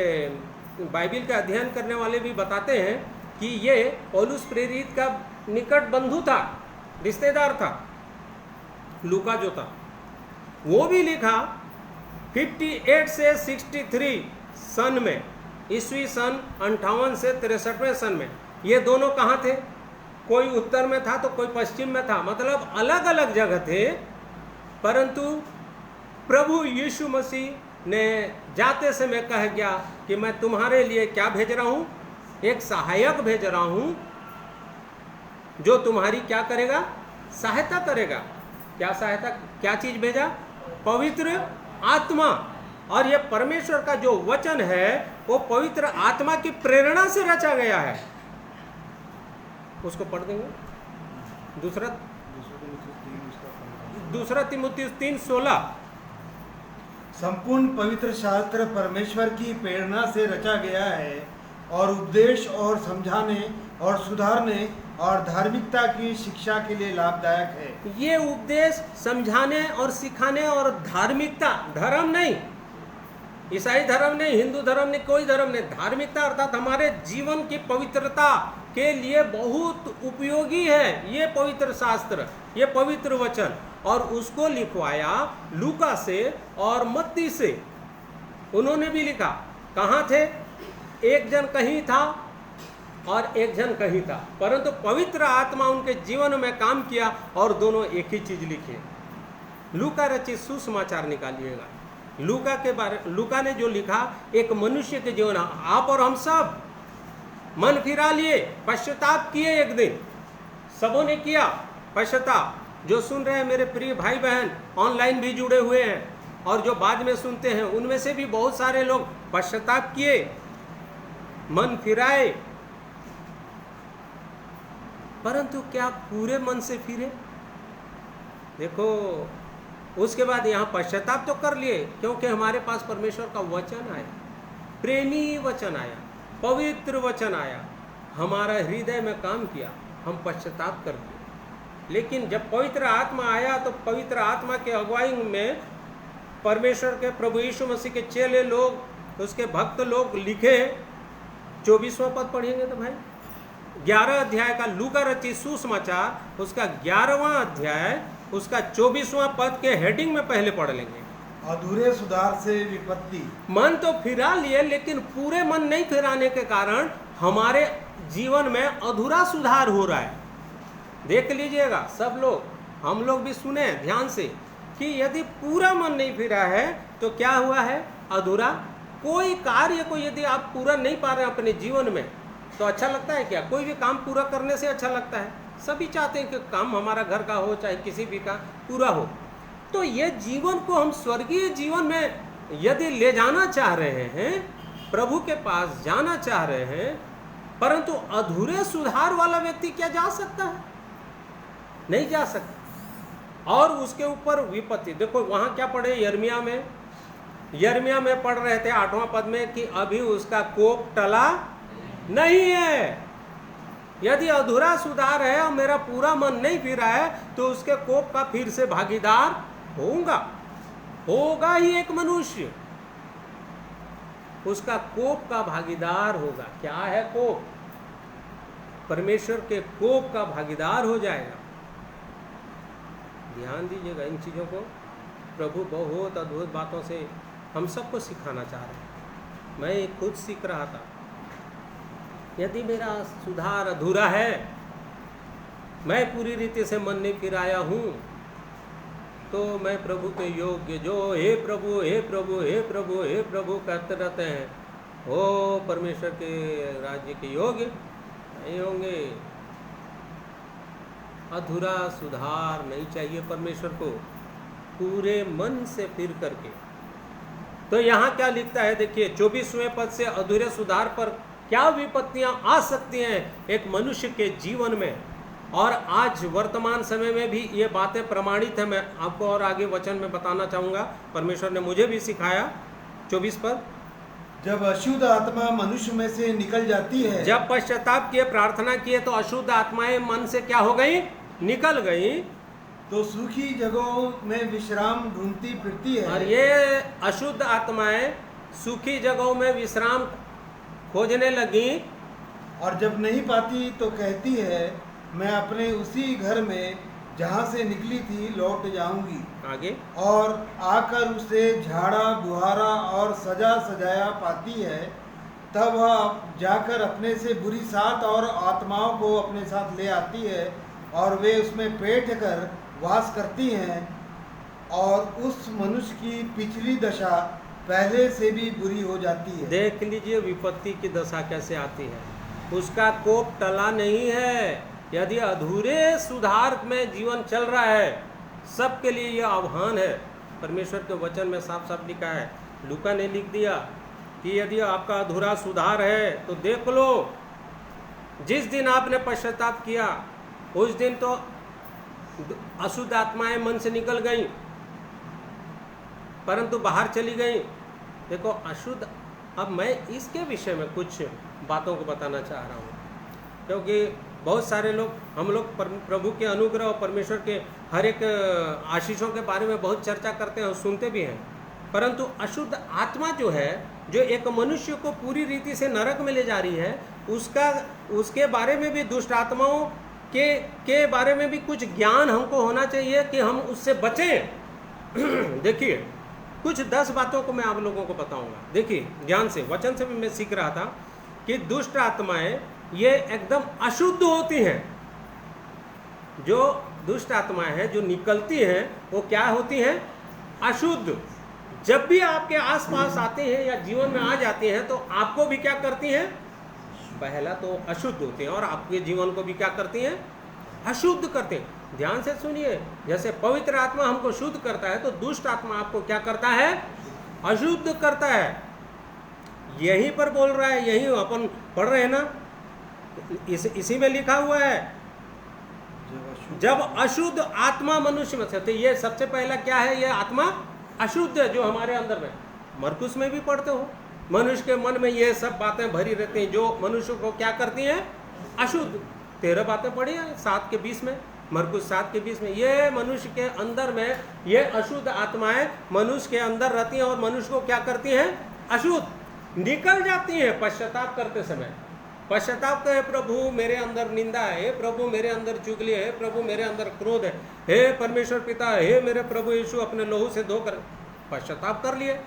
S1: बाइबिल का अध्ययन करने वाले भी बताते हैं कि ये पौलुस प्रेरित का निकट बंधु था, रिश्तेदार था। लूका जो था वो भी लिखा 58 से 63 सन में, ईस्वी सन 58 से 63वें सन में। ये दोनों कहाँ थे? कोई उत्तर में था तो कोई पश्चिम में था, मतलब अलग अलग जगह थे। परंतु प्रभु यीशु मसीह ने जाते समय कह गया कि मैं तुम्हारे लिए क्या भेज रहा हूँ, एक सहायक भेज रहा हूँ जो तुम्हारी क्या करेगा, सहायता करेगा। क्या सहायता, क्या चीज भेजा? पवित्र आत्मा। और ये परमेश्वर का जो वचन है वो पवित्र आत्मा की प्रेरणा से रचा गया है। उसको पढ़ देंगे। दूसरा तीमुथियुस 3:16।
S5: संपूर्ण पवित्र शास्त्र परमेश्वर की प्रेरणा से रचा गया है और उपदेश और समझाने और सुधारने और धार्मिकता की शिक्षा के लिए लाभदायक है।
S1: ये उपदेश, समझाने और सिखाने और धार्मिकता, धर्म नहीं, ईसाई धर्म नहीं, हिंदू धर्म नहीं, कोई धर्म नहीं, धार्मिकता अर्थात हमारे जीवन की पवित्रता के लिए बहुत उपयोगी है ये पवित्र शास्त्र, ये पवित्र वचन। और उसको लिखवाया लूका से और मत्ती से। उन्होंने भी लिखा। कहाँ थे? एक जन कहीं था और एक जन कहीं था, परंतु पवित्र आत्मा उनके जीवन में काम किया और दोनों एक ही चीज लिखे। लूका रचित सुसमाचार निकालिएगा। लूका ने जो लिखा एक मनुष्य के जीवन, आप और हम सब मन फिरा लिए, पश्चाताप किए एक दिन, सबों ने किया पश्चाताप। जो सुन रहे हैं मेरे प्रिय भाई बहन, ऑनलाइन भी जुड़े हुए हैं और जो बाद में सुनते हैं, उनमें से भी बहुत सारे लोग पश्चाताप किए, मन फिराए, परंतु क्या पूरे मन से फिरे? देखो, उसके बाद यहाँ पश्चाताप तो कर लिए, क्योंकि हमारे पास परमेश्वर का वचन आया, प्रेमी वचन आया, पवित्र वचन आया, हमारा हृदय में काम किया, हम पश्चाताप कर दिए। लेकिन जब पवित्र आत्मा आया तो पवित्र आत्मा के अगुवाई में परमेश्वर के प्रभु यीशु मसीह के चेले लोग, उसके भक्त लोग लिखे, 24वां पद पढ़ेंगे तो भाई 11 अध्याय का लूका रचित सुसमाचार, उसका 11वां अध्याय, उसका 24वां पद के हेडिंग में पहले पढ़ लेंगे।
S5: अधूरे सुधार से विपत्ति।
S1: मन तो फिरा लिए, लेकिन पूरे मन नहीं फिराने के कारण हमारे जीवन में अधूरा सुधार हो रहा है। देख लीजिएगा सब लोग, हम लोग भी सुने ध्यान से कि यदि पूरा मन नहीं फिरा है तो क्या हुआ है? अधूरा। कोई कार्य को यदि आप पूरा नहीं पा रहे हैं अपने जीवन में तो अच्छा लगता है क्या? कोई भी काम पूरा करने से अच्छा लगता है? सभी चाहते हैं कि काम हमारा घर का हो चाहे किसी भी का पूरा हो। तो ये जीवन को हम स्वर्गीय जीवन में यदि ले जाना चाह रहे हैं, प्रभु के पास जाना चाह रहे हैं, परंतु अधूरे सुधार वाला व्यक्ति क्या जा सकता है? नहीं जा सकता। और उसके ऊपर विपत्ति। देखो वहां क्या पढ़े यिर्मयाह में पढ़ रहे थे 8वां पद में कि अभी उसका कोप टला नहीं है। यदि अधूरा सुधार है और मेरा पूरा मन नहीं फिरा है तो उसके कोप का फिर से भागीदार होगा ही एक मनुष्य, उसका कोप का भागीदार होगा। क्या है कोप? परमेश्वर के कोप का भागीदार हो जाएगा। ध्यान दीजिएगा इन चीज़ों को। प्रभु बहुत अद्भुत बातों से हम सबको सिखाना चाह रहे हैं। मैं खुद सीख रहा था। यदि मेरा सुधार अधूरा है, मैं पूरी रीति से मन नहीं फिराया हूँ, तो मैं प्रभु के योग्य, जो हे प्रभु हे प्रभु हे प्रभु हे प्रभु कहते रहते हैं, वो परमेश्वर के राज्य के योग्य नहीं होंगे। अधूरा सुधार नहीं चाहिए परमेश्वर को, पूरे मन से फिर करके। तो यहाँ क्या लिखता है देखिए 24वें पद से, अधूरे सुधार पर क्या विपत्तियां आ सकती हैं एक मनुष्य के जीवन में। और आज वर्तमान समय में भी ये बातें प्रमाणित है। मैं आपको और आगे वचन में बताना चाहूँगा, परमेश्वर ने मुझे भी सिखाया। 24 पद,
S5: जब अशुद्ध आत्मा मनुष्य में से निकल जाती है,
S1: जब पश्चाताप किए, प्रार्थना किए, तो अशुद्ध आत्माएं मन से क्या हो गई? निकल गई।
S5: तो सूखी जगहों में विश्राम ढूंढती फिरती है।
S1: और ये अशुद्ध आत्माएं सूखी जगहों में विश्राम खोजने लगी।
S5: और जब नहीं पाती तो कहती है, मैं अपने उसी घर में जहाँ से निकली थी लौट जाऊंगी।
S1: आगे,
S5: और आकर उसे झाड़ा बुहारा और सजा सजाया पाती है। तब वह जाकर अपने से बुरी सात और आत्माओं को अपने साथ ले आती है और वे उसमें बैठ कर वास करती हैं। और उस मनुष्य की पिछली दशा पहले से भी बुरी हो जाती है।
S1: देख लीजिए विपत्ति की दशा कैसे आती है। उसका कोप टला नहीं है। यदि अधूरे सुधार में जीवन चल रहा है, सबके लिए यह आह्वान है। परमेश्वर के वचन में साफ साफ लिखा है, लूका ने लिख दिया कि यदि आपका अधूरा सुधार है तो देख लो, जिस दिन आपने पश्चाताप किया उस दिन तो अशुद्ध आत्माएं मन से निकल गई, परंतु बाहर चली गई। देखो अशुद्ध, अब मैं इसके विषय में कुछ बातों को बताना चाह रहा हूँ, क्योंकि बहुत सारे लोग, हम लोग प्रभु के अनुग्रह और परमेश्वर के हर एक आशीषों के बारे में बहुत चर्चा करते हैं और सुनते भी हैं, परंतु अशुद्ध आत्मा जो है, जो एक मनुष्य को पूरी रीति से नरक में ले जा रही है, उसके बारे में भी, दुष्ट आत्माओं के बारे में भी कुछ ज्ञान हमको होना चाहिए कि हम उससे बचें। देखिए कुछ 10 बातों को मैं आप लोगों को बताऊंगा। देखिए ध्यान से, वचन से भी मैं सीख रहा था कि दुष्ट आत्माएं ये एकदम अशुद्ध होती हैं। जो दुष्ट आत्माएं हैं जो निकलती हैं वो क्या होती हैं? अशुद्ध। जब भी आपके आसपास आते हैं या जीवन में आ जाती हैं तो आपको भी क्या करती हैं? पहला तो अशुद्ध होते हैं और आपके जीवन को भी क्या करती हैं? अशुद्ध करते हैं। ध्यान से सुनिए, जैसे पवित्र आत्मा हमको शुद्ध करता है तो दुष्ट आत्मा आपको क्या करता है? अशुद्ध करता है। यहीं पर बोल रहा है, यही अपन पढ़ रहे हैं ना, इसी में लिखा हुआ है, जब अशुद्ध आत्मा मनुष्य में से। तो ये सबसे पहला क्या है? ये आत्मा अशुद्ध है जो हमारे अंदर में। मरकुस में भी पढ़ते हो, मनुष्य के मन में ये सब बातें भरी रहती हैं जो मनुष्य को क्या करती हैं? अशुद्ध। 13 बातें पढ़ी है 7 के 20 में, मरकुस 7 के 20 में। ये मनुष्य के अंदर में ये अशुद्ध आत्माएं मनुष्य के अंदर रहती हैं और मनुष्य को क्या करती हैं? अशुद्ध। निकल जाती हैं पश्चाताप करते समय। पश्चाताप कहे, प्रभु मेरे अंदर निंदा है, हे प्रभु मेरे अंदर चुगली है, प्रभु मेरे अंदर क्रोध है, हे परमेश्वर पिता, हे मेरे प्रभु यीशु, अपने लहू से धोकर पश्चाताप कर लिए।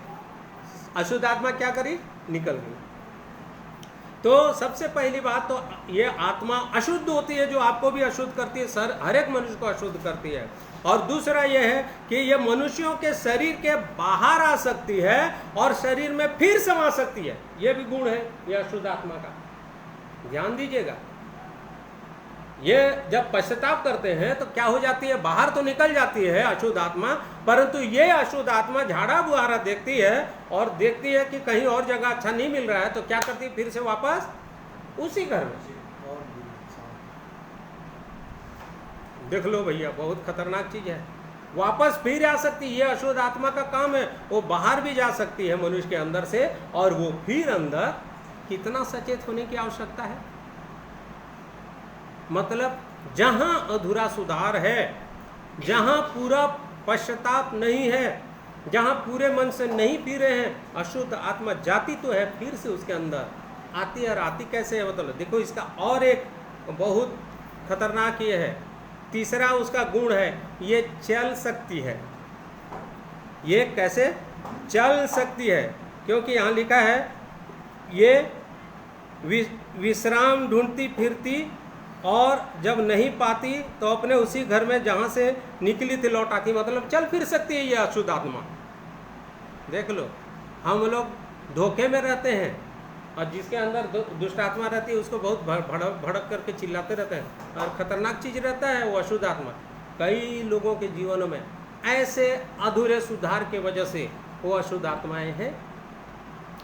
S1: अशुद्ध आत्मा क्या करी? निकल गई। तो सबसे पहली बात तो ये आत्मा अशुद्ध होती है जो आपको भी अशुद्ध करती है, हर एक मनुष्य को अशुद्ध करती है। और दूसरा यह है कि ये मनुष्यों के शरीर के बाहर आ सकती है और शरीर में फिर समा सकती है। ये भी गुण है ये अशुद्ध आत्मा का, ध्यान दीजिएगा। ये जब पश्चाताप करते हैं तो क्या हो जाती है? बाहर तो निकल जाती है अशुद्ध आत्मा, परंतु ये अशुद्ध आत्मा झाड़ा बुहारा देखती है और देखती है कि कहीं और जगह अच्छा नहीं मिल रहा है, तो क्या करती है? फिर से वापस उसी घर में। देख लो भैया, बहुत खतरनाक चीज है। वापस फिर आ सकती है, ये अशुद्ध आत्मा का काम है। वो बाहर भी जा सकती है मनुष्य के अंदर से, और वो फिर अंदर। कितना सचेत होने की आवश्यकता है? मतलब जहां अधूरा सुधार है, जहां पूरा पश्चाताप नहीं है, जहां पूरे मन से नहीं पी रहे हैं, अशुद्ध आत्मा जाती तो है, फिर से उसके अंदर आती है। और आती कैसे है? मतलब देखो, इसका और एक बहुत खतरनाक ये है, तीसरा उसका गुण है, ये चल सकती है। ये कैसे चल सकती है? क्योंकि यहाँ लिखा है ये विश्राम ढूंढती फिरती, और जब नहीं पाती तो अपने उसी घर में जहाँ से निकली थी लौट आती। मतलब चल फिर सकती है ये अशुद्ध आत्मा। देख लो, हम लोग धोखे में रहते हैं और जिसके अंदर दुष्ट आत्मा रहती है उसको बहुत भड़क करके चिल्लाते रहते हैं, और खतरनाक चीज रहता है वो अशुद्ध आत्मा। कई लोगों के जीवनों में ऐसे अधूरे सुधार के वजह से वो अशुद्ध आत्माएं हैं।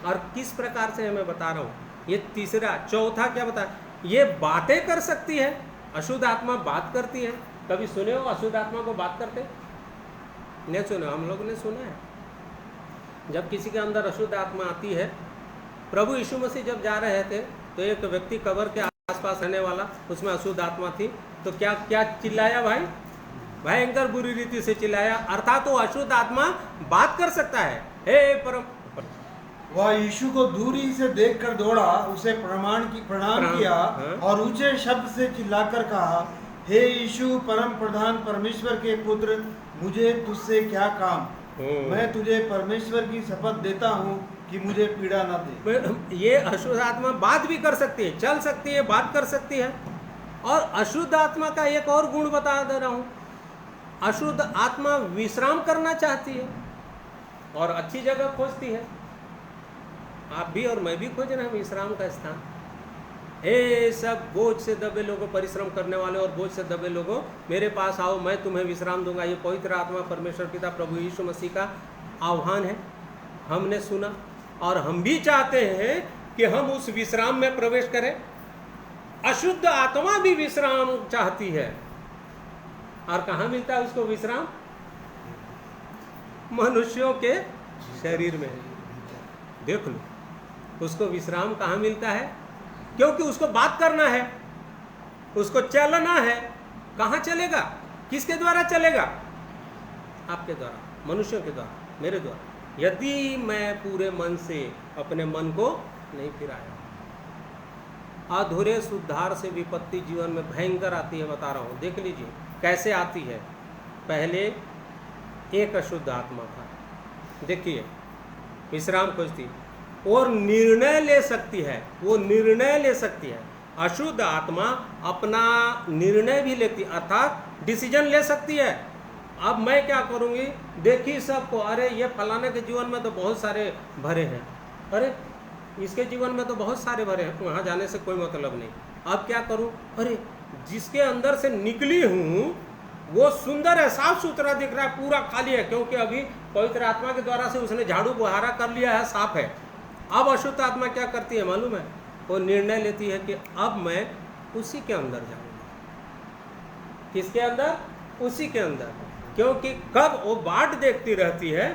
S1: और किस प्रकार से मैं बता रहा हूँ, ये तीसरा। चौथा क्या बता? ये बातें कर सकती है। अशुद्ध आत्मा बात करती है। कभी सुने हो अशुद्ध आत्मा को बात करते? नहीं सुने? हम लोग ने सुना है। जब किसी के अंदर अशुद्ध आत्मा आती है, प्रभु यीशु मसीह जब जा रहे थे तो एक व्यक्ति कब्र के आसपास रहने वाला, उसमें अशुद्ध आत्मा थी, तो क्या क्या चिल्लाया भाई? भयंकर बुरी रीति से चिल्लाया। अर्थात वो अशुद्ध आत्मा बात कर सकता है। हे परम।
S5: वह यीशु को दूरी से देखकर दौड़ा, उसे प्रणाम किया और ऊंचे शब्द से चिल्लाकर कहा, हे यीशु परम प्रधान परमेश्वर के पुत्र, मुझे तुझसे क्या काम? मैं तुझे परमेश्वर की शपथ देता हूँ कि मुझे पीड़ा न दे।
S1: ये अशुद्ध आत्मा बात भी कर सकती है, चल सकती है, बात कर सकती है। और अशुद्ध आत्मा का एक और गुण बता दे रहा हूँ, अशुद्ध आत्मा विश्राम करना चाहती है और अच्छी जगह खोजती है। आप भी और मैं भी खोज रहे हैं विश्राम का स्थान। हे सब बोझ से दबे लोगों, परिश्रम करने वाले और बोझ से दबे लोगों, मेरे पास आओ, मैं तुम्हें विश्राम दूंगा। ये पवित्र आत्मा परमेश्वर पिता प्रभु यीशु मसीह का आह्वान है। हमने सुना और हम भी चाहते हैं कि हम उस विश्राम में प्रवेश करें। अशुद्ध आत्मा भी विश्राम चाहती है। और कहाँ मिलता है उसको विश्राम? मनुष्यों के शरीर में। देख लो, उसको विश्राम कहाँ मिलता है? क्योंकि उसको बात करना है, उसको चलना है। कहाँ चलेगा? किसके द्वारा चलेगा? आपके द्वारा, मनुष्यों के द्वारा, मेरे द्वारा। यदि मैं पूरे मन से अपने मन को नहीं फिराया। अधूरे सुधार से विपत्ति जीवन में भयंकर आती है, बता रहा हूँ। देख लीजिए कैसे आती है। पहले एक अशुद्ध आत्मा था, देखिए, विश्राम खोजती और निर्णय ले सकती है। वो निर्णय ले सकती है। अशुद्ध आत्मा अपना निर्णय भी लेती, अर्थात डिसीजन ले सकती है। अब मैं क्या करूँगी? देखी सबको, अरे ये फलाने के जीवन में तो बहुत सारे भरे हैं, अरे इसके जीवन में तो बहुत सारे भरे हैं, वहाँ जाने से कोई मतलब नहीं। अब क्या करूँ? अरे जिसके अंदर से निकली हूँ वो सुंदर है, साफ सुथरा दिख रहा है, पूरा खाली है, क्योंकि अभी पवित्र आत्मा के द्वारा से उसने झाड़ू बुहारा कर लिया है, साफ है। अब अशुद्ध आत्मा क्या करती है मालूम है? वो निर्णय लेती है कि अब मैं उसी के अंदर जाऊंगा। किसके अंदर? उसी के अंदर। क्योंकि कब वो बाट देखती रहती है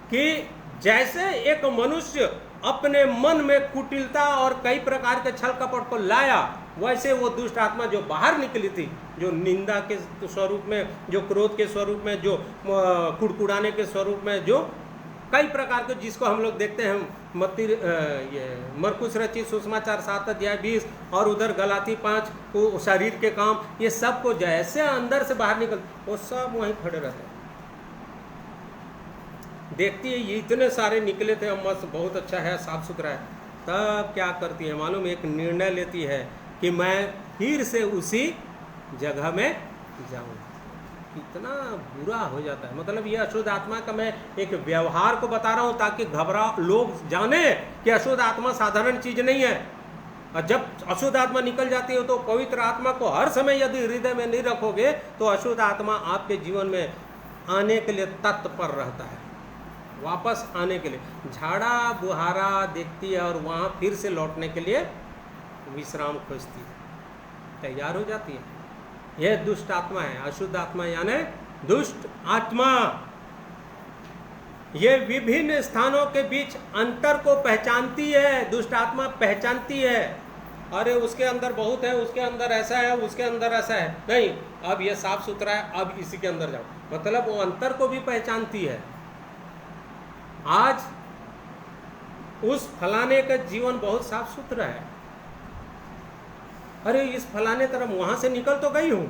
S1: कि जैसे एक मनुष्य अपने मन में कुटिलता और कई प्रकार के छल कपट को लाया, वैसे वो दुष्ट आत्मा जो बाहर निकली थी, जो निंदा के स्वरूप में, जो क्रोध के स्वरूप में, जो कुड़कुड़ाने के स्वरूप में, जो कई प्रकार के, जिसको हम लोग देखते हैं ये मरकुस रचित सुसमाचार 7:20 और उधर गलाती 5 को शरीर के काम, ये सब को जैसे अंदर से बाहर निकल, वो सब वहीं खड़े रहते हैं। देखती है ये इतने सारे निकले थे, मस्त, बहुत अच्छा है, साफ सुथरा है। तब क्या करती है मालूम? एक निर्णय लेती है कि मैं फिर से उसी जगह में जाऊँ। इतना बुरा हो जाता है। मतलब ये अशुद्ध आत्मा का मैं एक व्यवहार को बता रहा हूँ ताकि लोग जाने कि अशुद्ध आत्मा साधारण चीज नहीं है। और जब अशुद्ध आत्मा निकल जाती है तो पवित्र आत्मा को हर समय यदि हृदय में नहीं रखोगे तो अशुद्ध आत्मा आपके जीवन में आने के लिए तत्पर रहता है, वापस आने के लिए झाड़ा बुहारा देखती है और वहाँ फिर से लौटने के लिए विश्राम खोजती है, तैयार हो जाती है। यह दुष्ट आत्मा है, अशुद्ध आत्मा यानी दुष्ट आत्मा। ये विभिन्न स्थानों के बीच अंतर को पहचानती है, दुष्ट आत्मा पहचानती है। अरे उसके अंदर बहुत है, उसके अंदर ऐसा है, उसके अंदर ऐसा है, नहीं, अब ये साफ सुथरा है, अब इसी के अंदर जाओ। मतलब वो अंतर को भी पहचानती है। आज उस फलाने का जीवन बहुत साफ सुथरा है, अरे इस फलाने तरफ वहां से निकल तो गई हूं,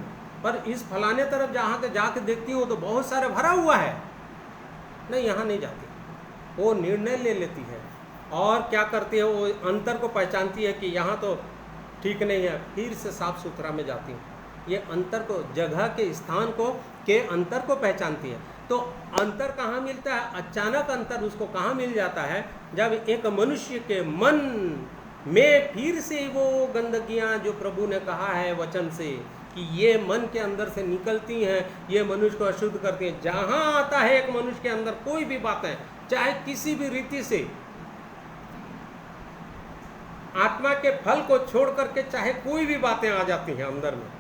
S1: पर इस फलाने तरफ जहां के जाके देखती हूँ तो बहुत सारे भरा हुआ है, नहीं यहाँ नहीं जाती। वो निर्णय ले लेती है और क्या करती है, वो अंतर को पहचानती है कि यहाँ तो ठीक नहीं है, फिर से साफ सुथरा में जाती हूँ। ये अंतर को, जगह के स्थान को, के अंतर को पहचानती है। तो अंतर कहाँ मिलता है? अचानक अंतर उसको कहाँ मिल जाता है? जब एक मनुष्य के मन में फिर से वो गंदगियाँ जो प्रभु ने कहा है वचन से कि ये मन के अंदर से निकलती हैं, ये मनुष्य को अशुद्ध करती हैं। जहाँ आता है एक मनुष्य के अंदर कोई भी बातें, चाहे किसी भी रीति से, आत्मा के फल को छोड़ करके चाहे कोई भी बातें आ जाती हैं अंदर में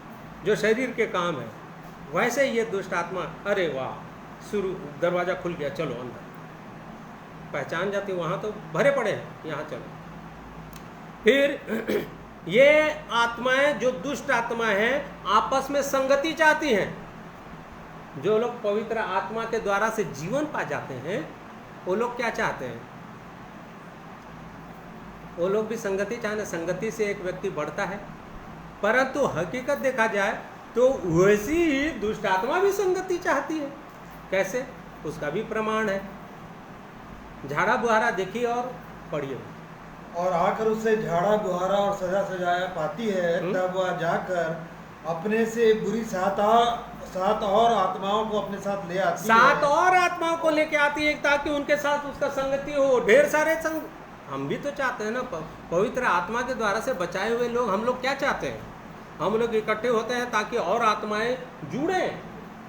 S1: जो शरीर के काम है, वैसे ये दुष्ट आत्मा, अरे वाह, शुरू दरवाजा खुल गया, चलो अंदर, पहचान जाती, वहाँ तो भरे पड़े हैं, यहाँ चलो। फिर ये आत्माएं जो दुष्ट आत्मा हैं आपस में संगति चाहती हैं। जो लोग पवित्र आत्मा के द्वारा से जीवन पा जाते हैं वो लोग क्या चाहते हैं? वो लोग भी संगति चाहते। संगति से एक व्यक्ति बढ़ता है, परंतु हकीकत देखा जाए तो वैसी ही दुष्ट आत्मा भी संगति चाहती है। कैसे? उसका भी प्रमाण है। झाड़ा बुहारा देखिए और पढ़िए,
S5: और आकर उससे झाड़ा बुहारा और सजा सजाया पाती है, तब वह जाकर अपने से बुरी सात और आत्माओं को अपने साथ ले आती है।
S1: 7 और आत्माओं को लेके आती है ताकि उनके साथ उसका संगति हो। ढेर सारे हम भी तो चाहते हैं ना, पवित्र आत्मा के द्वारा से बचाए हुए लोग, हम लोग क्या चाहते हैं? हम लोग इकट्ठे होते हैं ताकि और आत्माएं जुड़ें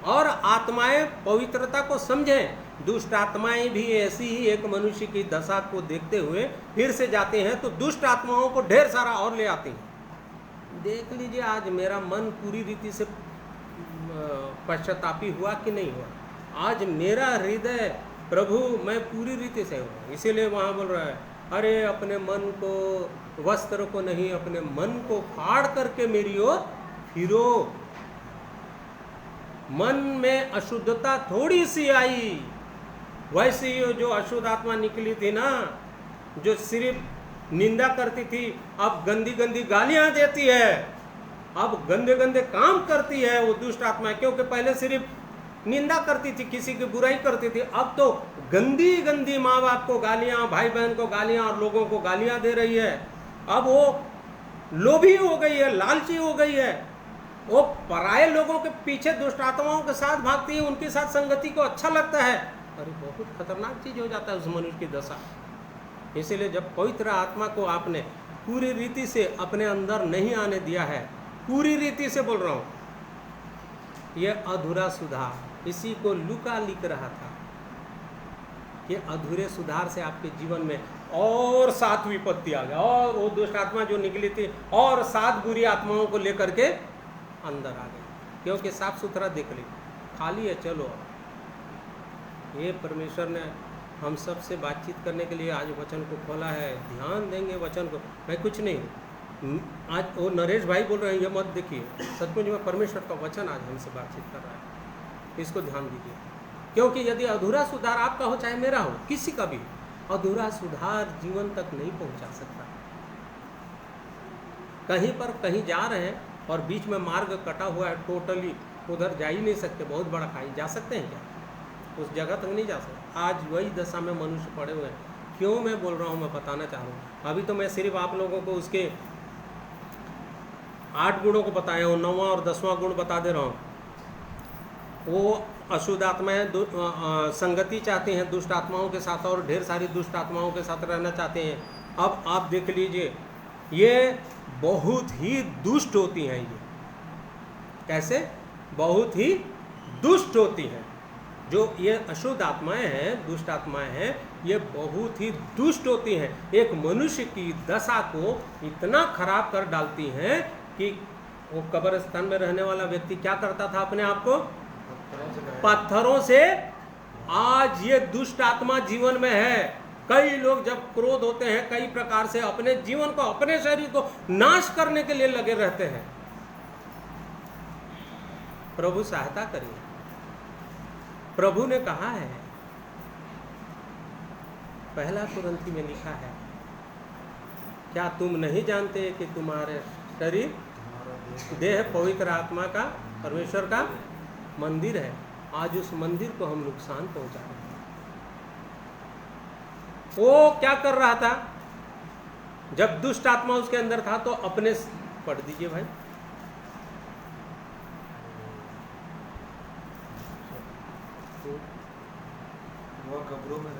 S1: और आत्माएं पवित्रता को समझें। दुष्ट आत्माएं भी ऐसी ही एक मनुष्य की दशा को देखते हुए फिर से जाते हैं, तो दुष्ट आत्माओं को ढेर सारा और ले आती हैं। देख लीजिए आज मेरा मन पूरी रीति से पश्चातापी हुआ कि नहीं हुआ। आज मेरा हृदय प्रभु मैं पूरी रीति से हूँ, इसीलिए वहाँ बोल रहा है, अरे अपने मन को, वस्त्र को नहीं, अपने मन को फाड़ करके मेरी ओर फिरो। मन में अशुद्धता थोड़ी सी आई, वैसे ही जो अशुद्ध आत्मा निकली थी ना, जो सिर्फ निंदा करती थी, अब गंदी गंदी गालियां देती है, अब गंदे गंदे काम करती है वो दुष्ट आत्मा। क्योंकि पहले सिर्फ निंदा करती थी, किसी की बुराई करती थी, अब तो गंदी गंदी माँ बाप को गालियां, भाई बहन को गालियां और लोगों को गालियां दे रही है। अब वो लोभी हो गई है, लालची हो गई है, वो पराये लोगों के पीछे दुष्ट आत्माओं के साथ भागती है, उनके साथ संगति को अच्छा लगता है। अरे बहुत खतरनाक चीज हो जाता है उस मनुष्य की दशा। इसीलिए जब पवित्र आत्मा को आपने पूरी रीति से अपने अंदर नहीं आने दिया है पूरी रीति से बोल रहा हूँ, ये अधूरा सुधार, इसी को लूका लिख रहा था। ये अधूरे सुधार से आपके जीवन में और 7 विपत्ति आ गया, और वो दुष्ट आत्मा जो निकली थी और 7 बुरी आत्माओं को लेकर के अंदर आ गई, क्योंकि साफ सुथरा देख ली, खाली है। चलो, ये परमेश्वर ने हम सब से बातचीत करने के लिए आज वचन को खोला है। ध्यान देंगे वचन को। मैं कुछ नहीं, आज वो नरेश भाई बोल रहे हैं, ये मत देखिए, सचमुच में परमेश्वर का वचन आज हमसे बातचीत कर रहा है, इसको ध्यान दीजिए। क्योंकि यदि अधूरा सुधार आपका हो चाहे मेरा हो, किसी का भी, अधूरा सुधार जीवन तक नहीं पहुंचा सकता। कहीं पर कहीं जा रहे हैं और बीच में मार्ग कटा हुआ है, टोटली उधर जा ही नहीं सकते, बहुत बड़ा खाई, जा सकते हैं क्या? उस जगह तक नहीं जा सकते। आज वही दशा में मनुष्य पड़े हुए हैं। क्यों मैं बोल रहा हूँ, मैं बताना चाह रहा हूँ। अभी तो मैं सिर्फ आप लोगों को उसके 8 गुणों को बताया हूँ, 9वां और 10वां गुण बता दे रहा हूँ। वो अशुद्ध आत्माएं संगति चाहते हैं दुष्ट आत्माओं के साथ, और ढेर सारी दुष्ट आत्माओं के साथ रहना चाहते हैं। अब आप देख लीजिए, ये बहुत ही दुष्ट होती हैं। ये कैसे? बहुत ही दुष्ट होती हैं। जो ये अशुद्ध आत्माएं हैं, दुष्ट आत्माएं हैं, ये बहुत ही दुष्ट होती हैं। एक मनुष्य की दशा को इतना खराब कर डालती हैं कि वो कब्रिस्तान में रहने वाला व्यक्ति क्या करता था अपने आप को? पत्थरों से। आज ये दुष्ट आत्मा जीवन में है। कई लोग जब क्रोध होते हैं, कई प्रकार से अपने जीवन को, अपने शरीर को नाश करने के लिए लगे रहते हैं। प्रभु सहायता करिए। प्रभु ने कहा है, पहला कुरिन्थी में लिखा है, क्या तुम नहीं जानते कि तुम्हारे शरीर, देह पवित्र आत्मा का, परमेश्वर का मंदिर है? आज उस मंदिर को हम नुकसान पहुंचा रहे हैं। वो क्या कर रहा था? जब दुष्ट आत्मा उसके अंदर था तो अपने, पढ़ दीजिए भाई,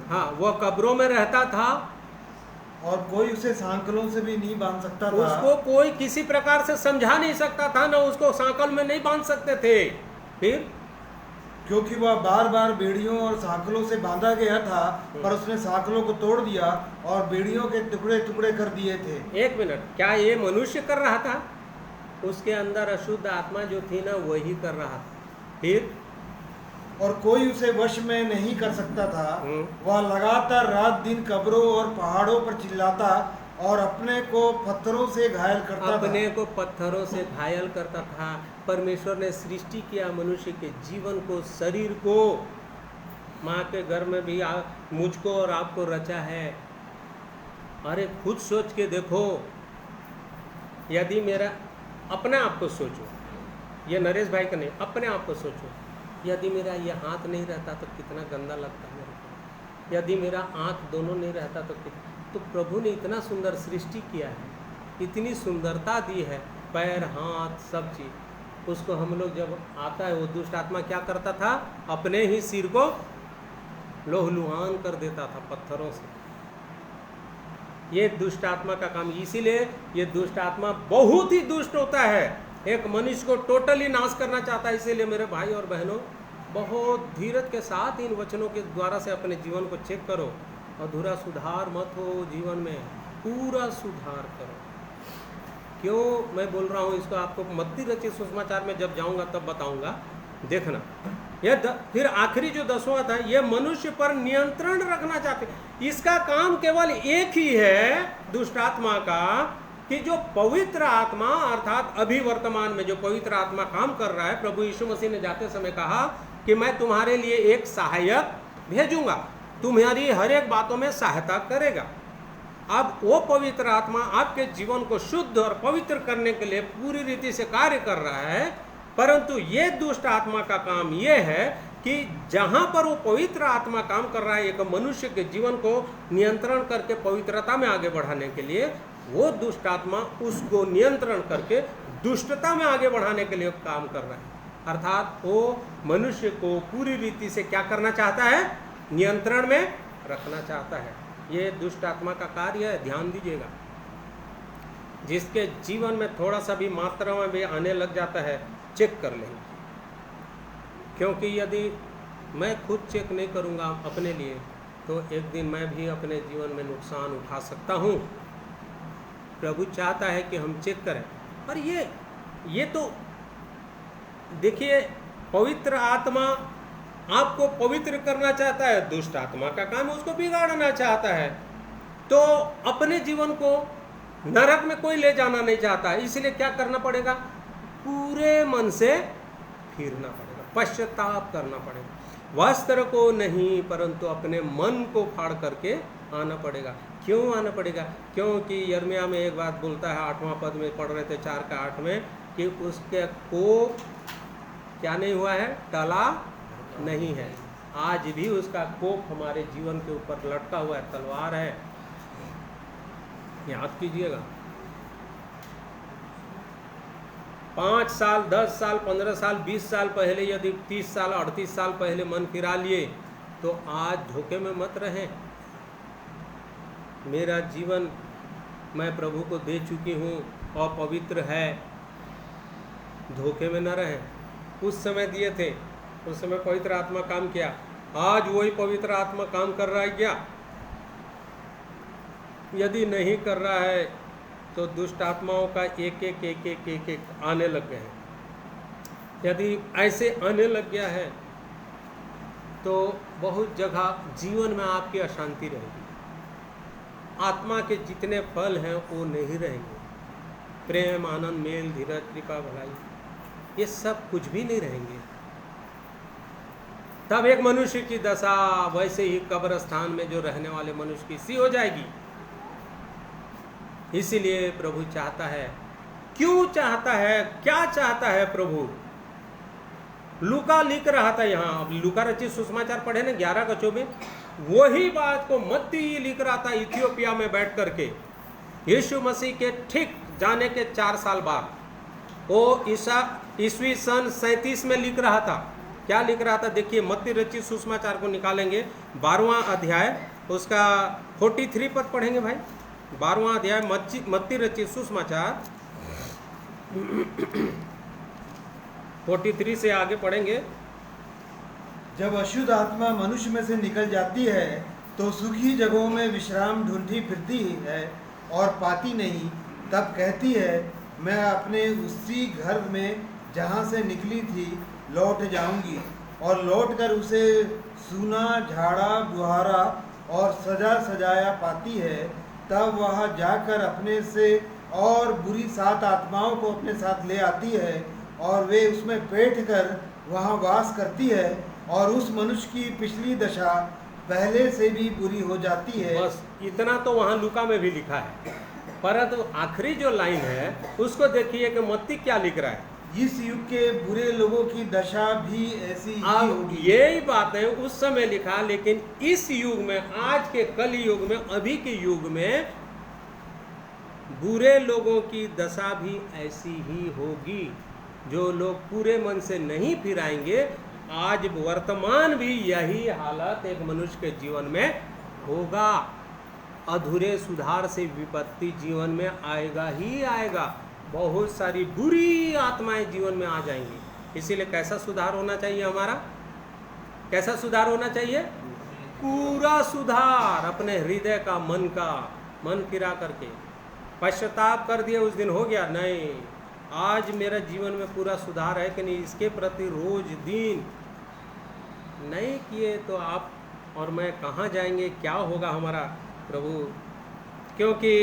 S1: हाँ, वह कब्रों में रहता था
S5: और कोई उसे सांकलों से भी नहीं बांध सकता था।
S1: उसको कोई किसी प्रकार से समझा नहीं सकता था, ना उसको सांकल में नहीं बांध सकते थे। फिर
S5: क्योंकि वह बार बार बेड़ियों और सांकलों से बांधा गया था, पर उसने सांकलों को तोड़ दिया और बेड़ियों के टुकड़े टुकड़े कर दिए थे।
S1: 1 मिनट, क्या ये मनुष्य कर रहा था? उसके अंदर अशुद्ध आत्मा जो थी ना, वही कर रहा था। फिर
S5: और कोई उसे वश में नहीं कर सकता था। वह लगातार रात दिन कब्रों और पहाड़ों पर चिल्लाता और अपने को पत्थरों से घायल करता था।
S1: अपने को पत्थरों से घायल करता था। परमेश्वर ने सृष्टि किया मनुष्य के जीवन को, शरीर को, माँ के गर्भ में भी मुझको और आपको रचा है। अरे खुद सोच के देखो, यदि मेरा, अपने आप को सोचो, ये नरेश भाई का नहीं, अपने आप को सोचो, यदि मेरा ये हाथ नहीं रहता तो कितना गंदा लगता मेरे को। यदि मेरा आँख दोनों नहीं रहता तो प्रभु ने इतना सुंदर सृष्टि किया है, इतनी सुंदरता दी है, पैर, हाथ, सब चीज़। उसको हम लोग जब आता है, वो दुष्ट आत्मा क्या करता था? अपने ही सिर को लोहलुहान कर देता था पत्थरों से। ये दुष्ट आत्मा का काम। इसीलिए ये दुष्ट आत्मा बहुत ही दुष्ट होता है, एक मनुष्य को टोटली नाश करना चाहता है। इसीलिए मेरे भाई और बहनों, बहुत धीरज के साथ इन वचनों के द्वारा से अपने जीवन को चेक करो। अधूरा सुधार मत हो जीवन में, पूरा सुधार करो। क्यों मैं बोल रहा हूँ इसको? आपको मत्ती रचित सुसमाचार में जब जाऊँगा तब बताऊँगा, देखना। फिर आखिरी जो 10वां था, ये मनुष्य पर नियंत्रण रखना चाहते। इसका काम केवल एक ही है दुष्ट आत्मा का, कि जो पवित्र आत्मा, अर्थात अभी वर्तमान में जो पवित्र आत्मा काम कर रहा है, प्रभु यीशु मसीह ने जाते समय कहा कि मैं तुम्हारे लिए एक सहायक भेजूंगा, तुम्हारी हर एक बातों में सहायता करेगा। अब वो पवित्र आत्मा आपके जीवन को शुद्ध और पवित्र करने के लिए पूरी रीति से कार्य कर रहा है। परंतु ये दुष्ट आत्मा का काम ये है कि जहाँ पर वो पवित्र आत्मा काम कर रहा है, एक मनुष्य के जीवन को नियंत्रण करके पवित्रता में आगे बढ़ाने के लिए, वो दुष्ट आत्मा उसको नियंत्रण करके दुष्टता में आगे बढ़ाने के लिए काम कर रहा है। अर्थात वो मनुष्य को पूरी रीति से क्या करना चाहता है? नियंत्रण में रखना चाहता है। ये दुष्ट आत्मा का कार्य है, ध्यान दीजिएगा। जिसके जीवन में थोड़ा सा भी मात्रा में भी आने लग जाता है, चेक कर लेंगे। क्योंकि यदि मैं खुद चेक नहीं करूँगा अपने लिए, तो एक दिन मैं भी अपने जीवन में नुकसान उठा सकता हूँ। प्रभु चाहता है कि हम चेक करें। और ये तो देखिए, पवित्र आत्मा आपको पवित्र करना चाहता है, दुष्ट आत्मा का काम उसको बिगाड़ना चाहता है। तो अपने जीवन को नरक में कोई ले जाना नहीं चाहता है, इसलिए क्या करना पड़ेगा? पूरे मन से फिरना पड़ेगा, पश्चाताप करना पड़ेगा। वस्त्र को नहीं, परंतु अपने मन को फाड़ करके आना पड़ेगा। क्यों आना पड़ेगा? क्योंकि यिर्मयाह में एक बात बोलता है, 8वां पद में पढ़ रहे थे 4:8 में, कि उसके कोप क्या नहीं हुआ है? टला नहीं है। आज भी उसका कोप हमारे जीवन के ऊपर लटका हुआ है, तलवार है, याद कीजिएगा। 5 साल, 10 साल, 15 साल, 20 साल पहले, यदि 30 साल, 38 साल पहले मन फिरा लिए, तो आज धोखे में मत रहें। मेरा जीवन मैं प्रभु को दे चुकी हूँ और पवित्र है, धोखे में न रहें। उस समय दिए थे, उस समय पवित्र आत्मा काम किया, आज वही पवित्र आत्मा काम कर रहा है क्या? यदि नहीं कर रहा है तो दुष्ट आत्माओं का एक आने लग गए हैं। यदि ऐसे आने लग गया है तो बहुत जगह जीवन में आपकी अशांति रहेगी। आत्मा के जितने फल हैं वो नहीं रहेंगे। प्रेम, आनंद, मेल, धीरज, कृपा, भलाई, ये सब कुछ भी नहीं रहेंगे। तब एक मनुष्य की दशा वैसे ही कब्रिस्तान में जो रहने वाले मनुष्य की सी हो जाएगी। इसीलिए प्रभु चाहता है, क्यों चाहता है, क्या चाहता है प्रभु? लूका लिख रहा था यहाँ, अब लूका रचित सुसमाचार पढ़े ना 11:24, वही बात को मत्ती लिख रहा था इथियोपिया में बैठ करके। यीशु मसीह के ठीक जाने के 4 साल बाद वो ईस्वी सन 37 में लिख रहा था। क्या लिख रहा था? देखिए, मत्ती रचित सुसमाचार को निकालेंगे, 12वां अध्याय, उसका 43 पद पढ़ेंगे भाई। 12वां अध्याय मत्ती रचित सुसमाचार 43 से आगे पढ़ेंगे।
S5: जब अशुद्ध आत्मा मनुष्य में से निकल जाती है तो सूखी जगहों में विश्राम ढूंढती फिरती है और पाती नहीं। तब कहती है, मैं अपने उसी घर में जहाँ से निकली थी लौट जाऊंगी। और लौटकर उसे सूना, झाड़ा बुहारा और सजा सजाया पाती है। तब वह जाकर अपने से और बुरी 7 आत्माओं को अपने साथ ले आती है और वे उसमें बैठ कर वहाँ वास करती है और उस मनुष्य की पिछली दशा पहले से भी बुरी हो जाती है।
S1: बस इतना तो वहाँ लूका में भी लिखा है, परंतु आखिरी जो लाइन है उसको देखिए कि मत्ती क्या लिख रहा है।
S5: इस युग के बुरे लोगों की दशा भी ऐसी ही
S1: अब
S5: होगी।
S1: यही बात है उस समय लिखा, लेकिन इस युग में, आज के कल युग में, अभी के युग में बुरे लोगों की दशा भी ऐसी ही होगी। जो लोग पूरे मन से नहीं फिराएंगे, आज वर्तमान भी यही हालत एक मनुष्य के जीवन में होगा। अधूरे सुधार से विपत्ति जीवन में आएगा ही आएगा। बहुत सारी बुरी आत्माएं जीवन में आ जाएंगी। इसीलिए कैसा सुधार होना चाहिए हमारा? कैसा सुधार होना चाहिए? पूरा सुधार अपने हृदय का, मन फिरा करके। पश्चाताप कर दिया उस दिन हो गया? नहीं, आज मेरा जीवन में पूरा सुधार है कि नहीं, इसके प्रति रोज दिन नहीं किए तो आप और मैं कहाँ जाएंगे? क्या होगा हमारा प्रभु? क्योंकि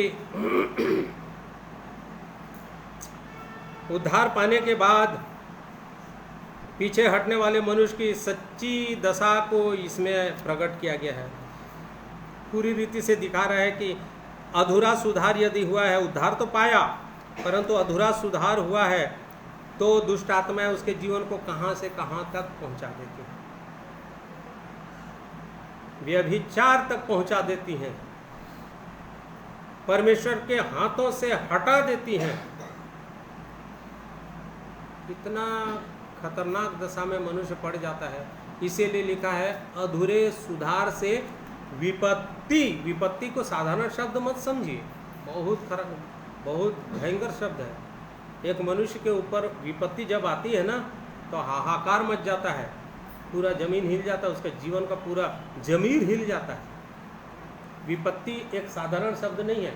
S1: उद्धार पाने के बाद पीछे हटने वाले मनुष्य की सच्ची दशा को इसमें प्रकट किया गया है। पूरी रीति से दिखा रहा है कि अधूरा सुधार यदि हुआ है, उद्धार तो पाया परंतु अधूरा सुधार हुआ है, तो दुष्ट आत्माएं उसके जीवन को कहां से कहां तक पहुंचा देती हैं। व्यभिचार तक पहुंचा देती हैं, परमेश्वर के हाथों से हटा देती हैं। कितना खतरनाक दशा में मनुष्य पड़ जाता है। इसीलिए लिखा है अधूरे सुधार से विपत्ति। विपत्ति को साधारण शब्द मत समझिए, बहुत बहुत भयंकर शब्द है। एक मनुष्य के ऊपर विपत्ति जब आती है ना तो हाहाकार मच जाता है, पूरा जमीन हिल जाता है, उसके जीवन का पूरा जमीर हिल जाता है। विपत्ति एक साधारण शब्द नहीं है।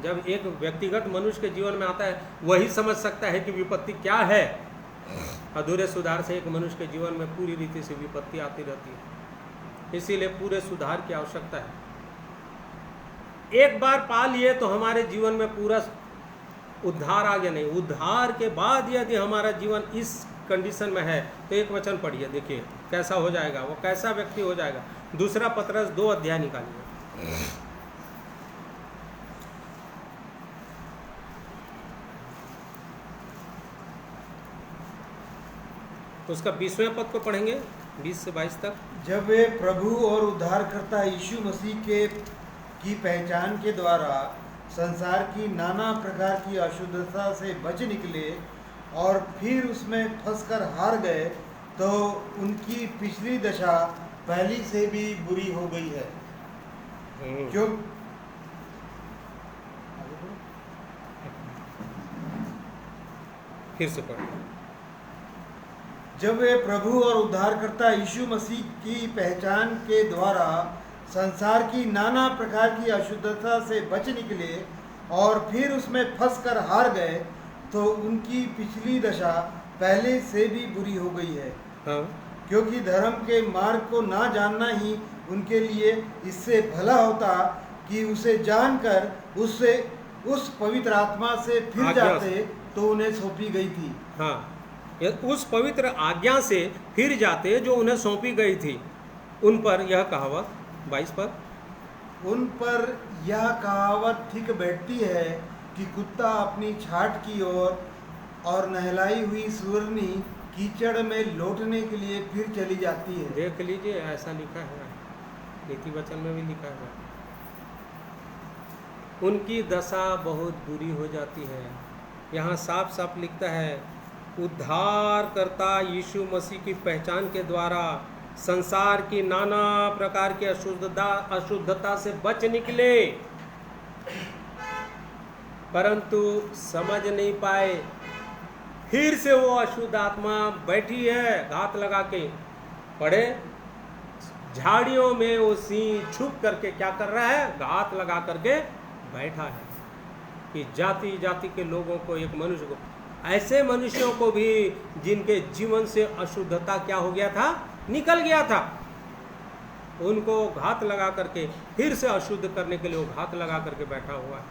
S1: जब एक व्यक्तिगत मनुष्य के जीवन में आता है वही समझ सकता है कि विपत्ति क्या है। अधूरे सुधार से एक मनुष्य के जीवन में पूरी रीति से विपत्ति आती रहती है, इसीलिए पूरे सुधार की आवश्यकता है। एक बार पा लिए तो हमारे जीवन में पूरा उद्धार आ गया नहीं। उद्धार के बाद यदि हमारा जीवन इस कंडीशन में है तो एक वचन पढ़िए, देखिए कैसा हो जाएगा, वो कैसा व्यक्ति हो जाएगा। दूसरा पतरस 2 अध्याय निकालिए। तो उसका 20वें पद को पढ़ेंगे 20 से 22 तक।
S5: जब वे प्रभु और उद्धारकर्ता यीशु मसीह की पहचान के द्वारा संसार की नाना प्रकार की अशुद्धता से बच निकले और फिर उसमें फंसकर हार गए, तो उनकी पिछली दशा पहली से भी बुरी हो गई है। क्यों?
S1: फिर से पढ़।
S5: जब वे प्रभु और उद्धारकर्ता यीशु मसीह की पहचान के द्वारा संसार की नाना प्रकार की अशुद्धता से बच निकले और फिर उसमें फंसकर हार गए, तो उनकी पिछली दशा पहले से भी बुरी हो गई है।
S1: हाँ।
S5: क्योंकि धर्म के मार्ग को ना जानना ही उनके लिए इससे भला होता कि उसे जानकर उससे उस पवित्र आत्मा से फिर
S1: आज्ञा
S5: जाते तो उन्हें सौंपी गई थी।
S1: हाँ, उस पवित्र आज्ञा से फिर जाते जो उन्हें सौंपी गई थी। उन पर यह कहावत 22 पर,
S5: उन पर यह कहावत ठीक बैठती है कि कुत्ता अपनी छाट की ओर और नहलाई हुई सुअरनी कीचड़ में लौटने के लिए फिर चली जाती है।
S1: देख लीजिए, ऐसा लिखा है, नीति वचन में भी लिखा है। उनकी दशा बहुत बुरी हो जाती है। यहाँ साफ साफ लिखता है, उद्धारकर्ता यीशु मसीह की पहचान के द्वारा संसार की नाना प्रकार की अशुद्धता से बच निकले, परंतु समझ नहीं पाए। फिर से वो अशुद्ध आत्मा बैठी है घात लगा के। पढ़े, झाड़ियों में वो सिंह छुप करके क्या कर रहा है? घात लगा करके बैठा है कि जाति जाति के लोगों को, एक मनुष्य को, ऐसे मनुष्यों को भी जिनके जीवन से अशुद्धता क्या हो गया था? निकल गया था। उनको घात लगा करके फिर से अशुद्ध करने के लिए वो घात लगा करके बैठा हुआ है,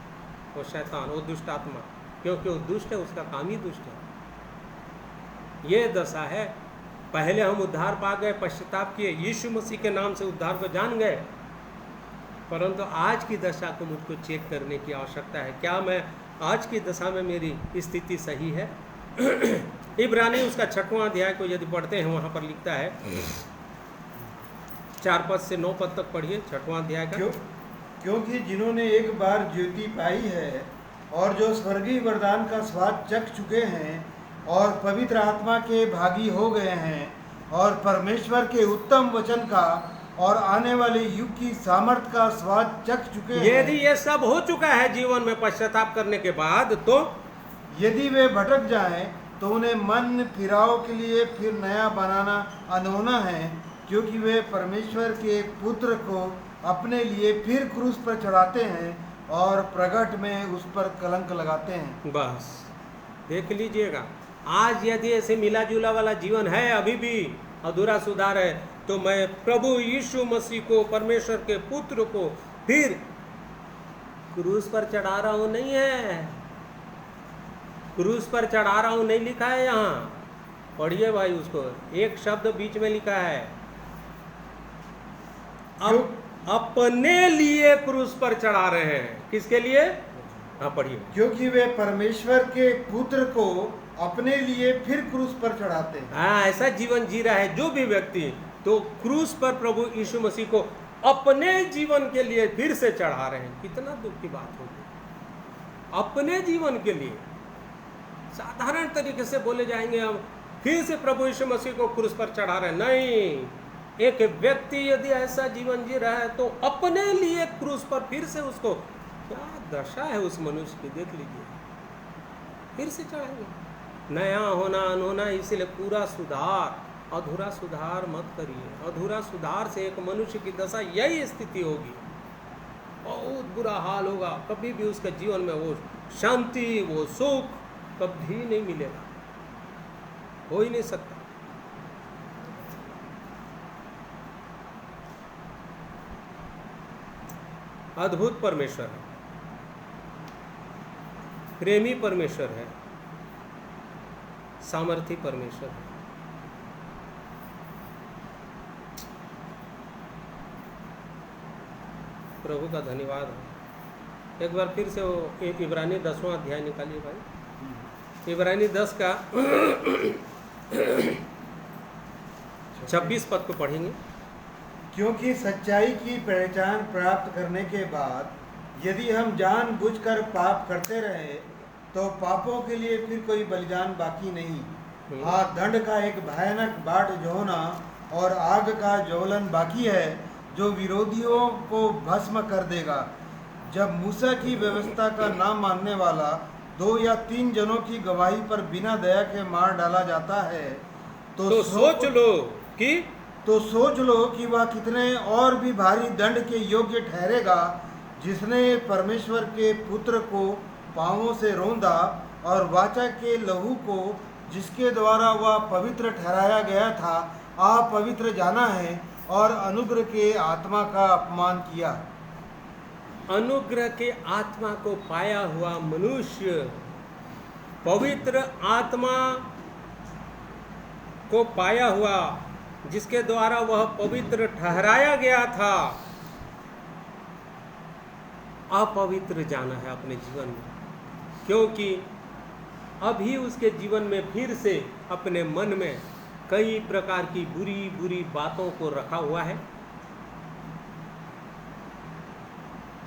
S1: वो शैतान, वो दुष्ट आत्मा। क्योंकि वो दुष्ट है, उसका काम ही दुष्ट है। ये दशा है। पहले हम उद्धार पा गए, पश्चाताप किए, यीशु मसीह के नाम से उद्धार को जान गए, परंतु आज की दशा को मुझको चेक करने की आवश्यकता है। क्या मैं आज की दशा में मेरी स्थिति सही है? इब्रानी उसका 6वां अध्याय को यदि पढ़ते हैं, वहाँ पर लिखता है, 4 पद से 9 पद तक पढ़िए 6वां अध्याय का।
S5: क्योंकि जिन्होंने एक बार ज्योति पाई है और जो स्वर्गीय वरदान का स्वाद चख चुके हैं और पवित्र आत्मा के भागी हो गए हैं और परमेश्वर के उत्तम वचन का और आने वाले युग की सामर्थ का स्वाद चख चुके हैं,
S1: यदि ये सब हो चुका है जीवन में पश्चाताप करने के बाद, तो
S5: यदि वे भटक जाएं तो उन्हें मन फिराव के लिए फिर नया बनाना अनहोना है, क्योंकि वे परमेश्वर के पुत्र को अपने लिए फिर क्रूस पर चढ़ाते हैं और प्रगट में उस पर कलंक लगाते हैं।
S1: बस देख लीजिएगा, आज यदि ऐसे मिला जुला वाला जीवन है, अभी भी अधूरा सुधार है, तो मैं प्रभु यीशु मसीह को, परमेश्वर के पुत्र को फिर क्रूस पर चढ़ा रहा हूं, नहीं है। क्रूस पर चढ़ा रहा हूं नहीं लिखा है यहाँ, पढ़िए भाई उसको, एक शब्द बीच में लिखा है, अब अपने लिए क्रूस पर चढ़ा रहे हैं। किसके लिए? हाँ पढ़िए।
S5: क्योंकि वे परमेश्वर के पुत्र को अपने लिए फिर क्रूस पर चढ़ाते हैं।
S1: हाँ, ऐसा जीवन जी रहा है जो भी व्यक्ति, तो क्रूस पर प्रभु यीशु मसीह को अपने जीवन के लिए फिर से चढ़ा रहे हैं। कितना दुख की बात होगी। अपने जीवन के लिए साधारण तरीके से बोले जाएंगे, हम फिर से प्रभु यीशु मसीह को क्रूस पर चढ़ा रहे हैं। नहीं, एक व्यक्ति यदि ऐसा जीवन जी रहा है तो अपने लिए क्रूस पर फिर से उसको क्या दशा है उस मनुष्य की, देख लीजिए। फिर से चढ़ाएंगे, नया होना अनहोना, इसलिए पूरा सुधार, अधूरा सुधार मत करिए। अधूरा सुधार से एक मनुष्य की दशा यही स्थिति होगी, बहुत बुरा हाल होगा। कभी भी उसके जीवन में वो शांति, वो सुख कभी नहीं मिलेगा, हो ही नहीं सकता। अद्भुत परमेश्वर है, प्रेमी परमेश्वर है, सामर्थी परमेश्वर है। प्रभु का धन्यवाद है। एक बार फिर से वो इब्रानी 10वां अध्याय निकालिए भाई, इब्रानी 10 का 26 पद को पढ़ेंगे।
S5: क्योंकि सच्चाई की पहचान प्राप्त करने के बाद यदि हम जानबूझकर पाप करते रहे तो पापों के लिए फिर कोई बलिदान बाकी नहीं। हाँ, दंड का एक भयानक बाट जोहना और आग का ज्वलन बाकी है जो विरोधियों को भस्म कर देगा। जब मूसा की व्यवस्था का ना मानने वाला 2 या 3 जनों की गवाही पर बिना दया के मार डाला जाता है
S1: तो सोच लो कि
S5: वह कितने और भी भारी दंड के योग्य ठहरेगा, जिसने परमेश्वर के पुत्र को पांवों से रौंदा और वाचा के लहू को जिसके द्वारा वह पवित्र ठहराया गया था अपवित्र जाना है और अनुग्रह के आत्मा का अपमान किया।
S1: अनुग्रह के आत्मा को पाया हुआ मनुष्य, पवित्र आत्मा को पाया हुआ, जिसके द्वारा वह पवित्र ठहराया गया था, अपवित्र जाना है अपने जीवन में, क्योंकि अभी उसके जीवन में फिर से अपने मन में कई प्रकार की बुरी बुरी बातों को रखा हुआ है।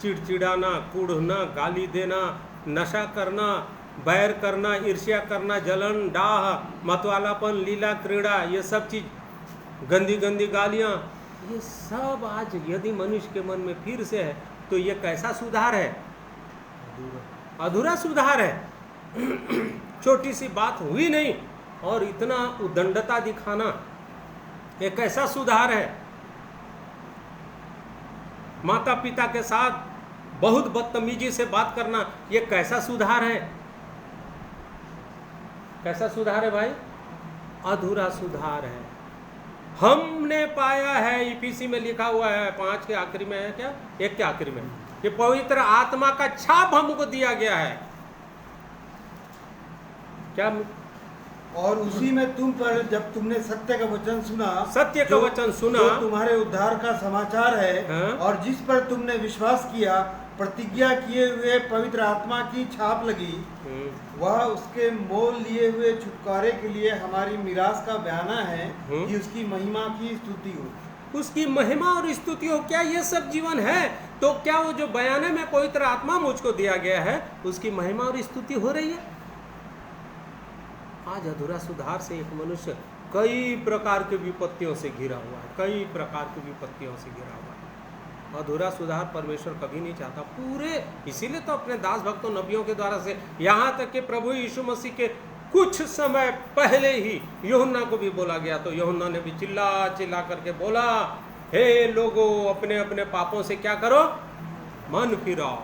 S1: चिड़चिड़ाना, कूढ़ना, गाली देना, नशा करना, बैर करना, ईर्ष्या करना, जलन, डाह, मतवालापन, लीला क्रीड़ा, ये सब चीज, गंदी गंदी गालियाँ, ये सब आज यदि मनुष्य के मन में फिर से है तो ये कैसा सुधार है? अधूरा सुधार है। छोटी सी बात हुई नहीं और इतना उदंडता दिखाना, ये कैसा सुधार है? माता पिता के साथ बहुत बदतमीजी से बात करना, ये कैसा सुधार है? कैसा सुधार है भाई? अधूरा सुधार है। हमने पाया है, ईपीसी में लिखा हुआ है, 5 के आखिरी में है क्या, 1 के आखिरी में, ये पवित्र आत्मा का छाप हमको दिया गया है। क्या?
S5: और उसी में तुम पर जब तुमने सत्य का वचन सुना, जो तुम्हारे उद्धार का समाचार है,
S1: हाँ?
S5: और जिस पर तुमने विश्वास किया, प्रतिज्ञा किए हुए पवित्र आत्मा की छाप लगी, वह उसके मोल लिए हुए छुटकारे के लिए हमारी मिरास का बयाना है कि उसकी महिमा की स्तुति हो।
S1: उसकी महिमा और स्तुति हो। क्या ये सब जीवन है? तो क्या वो जो बयाने में पवित्र आत्मा मुझको दिया गया है, उसकी महिमा और स्तुति हो रही है? आज अधूरा सुधार से एक मनुष्य कई प्रकार की विपत्तियों से घिरा हुआ है, कई प्रकार की विपत्तियों से घिरा हुआ है। अधूरा सुधार परमेश्वर कभी नहीं चाहता। पूरे इसीलिए तो अपने दास भक्तों नबियों के द्वारा से, यहाँ तक कि प्रभु यीशु मसीह के कुछ समय पहले ही यूहन्ना को भी बोला गया, तो यूहन्ना ने भी चिल्ला चिल्ला करके बोला, हे लोगों, अपने अपने पापों से क्या करो, मन फिराओ।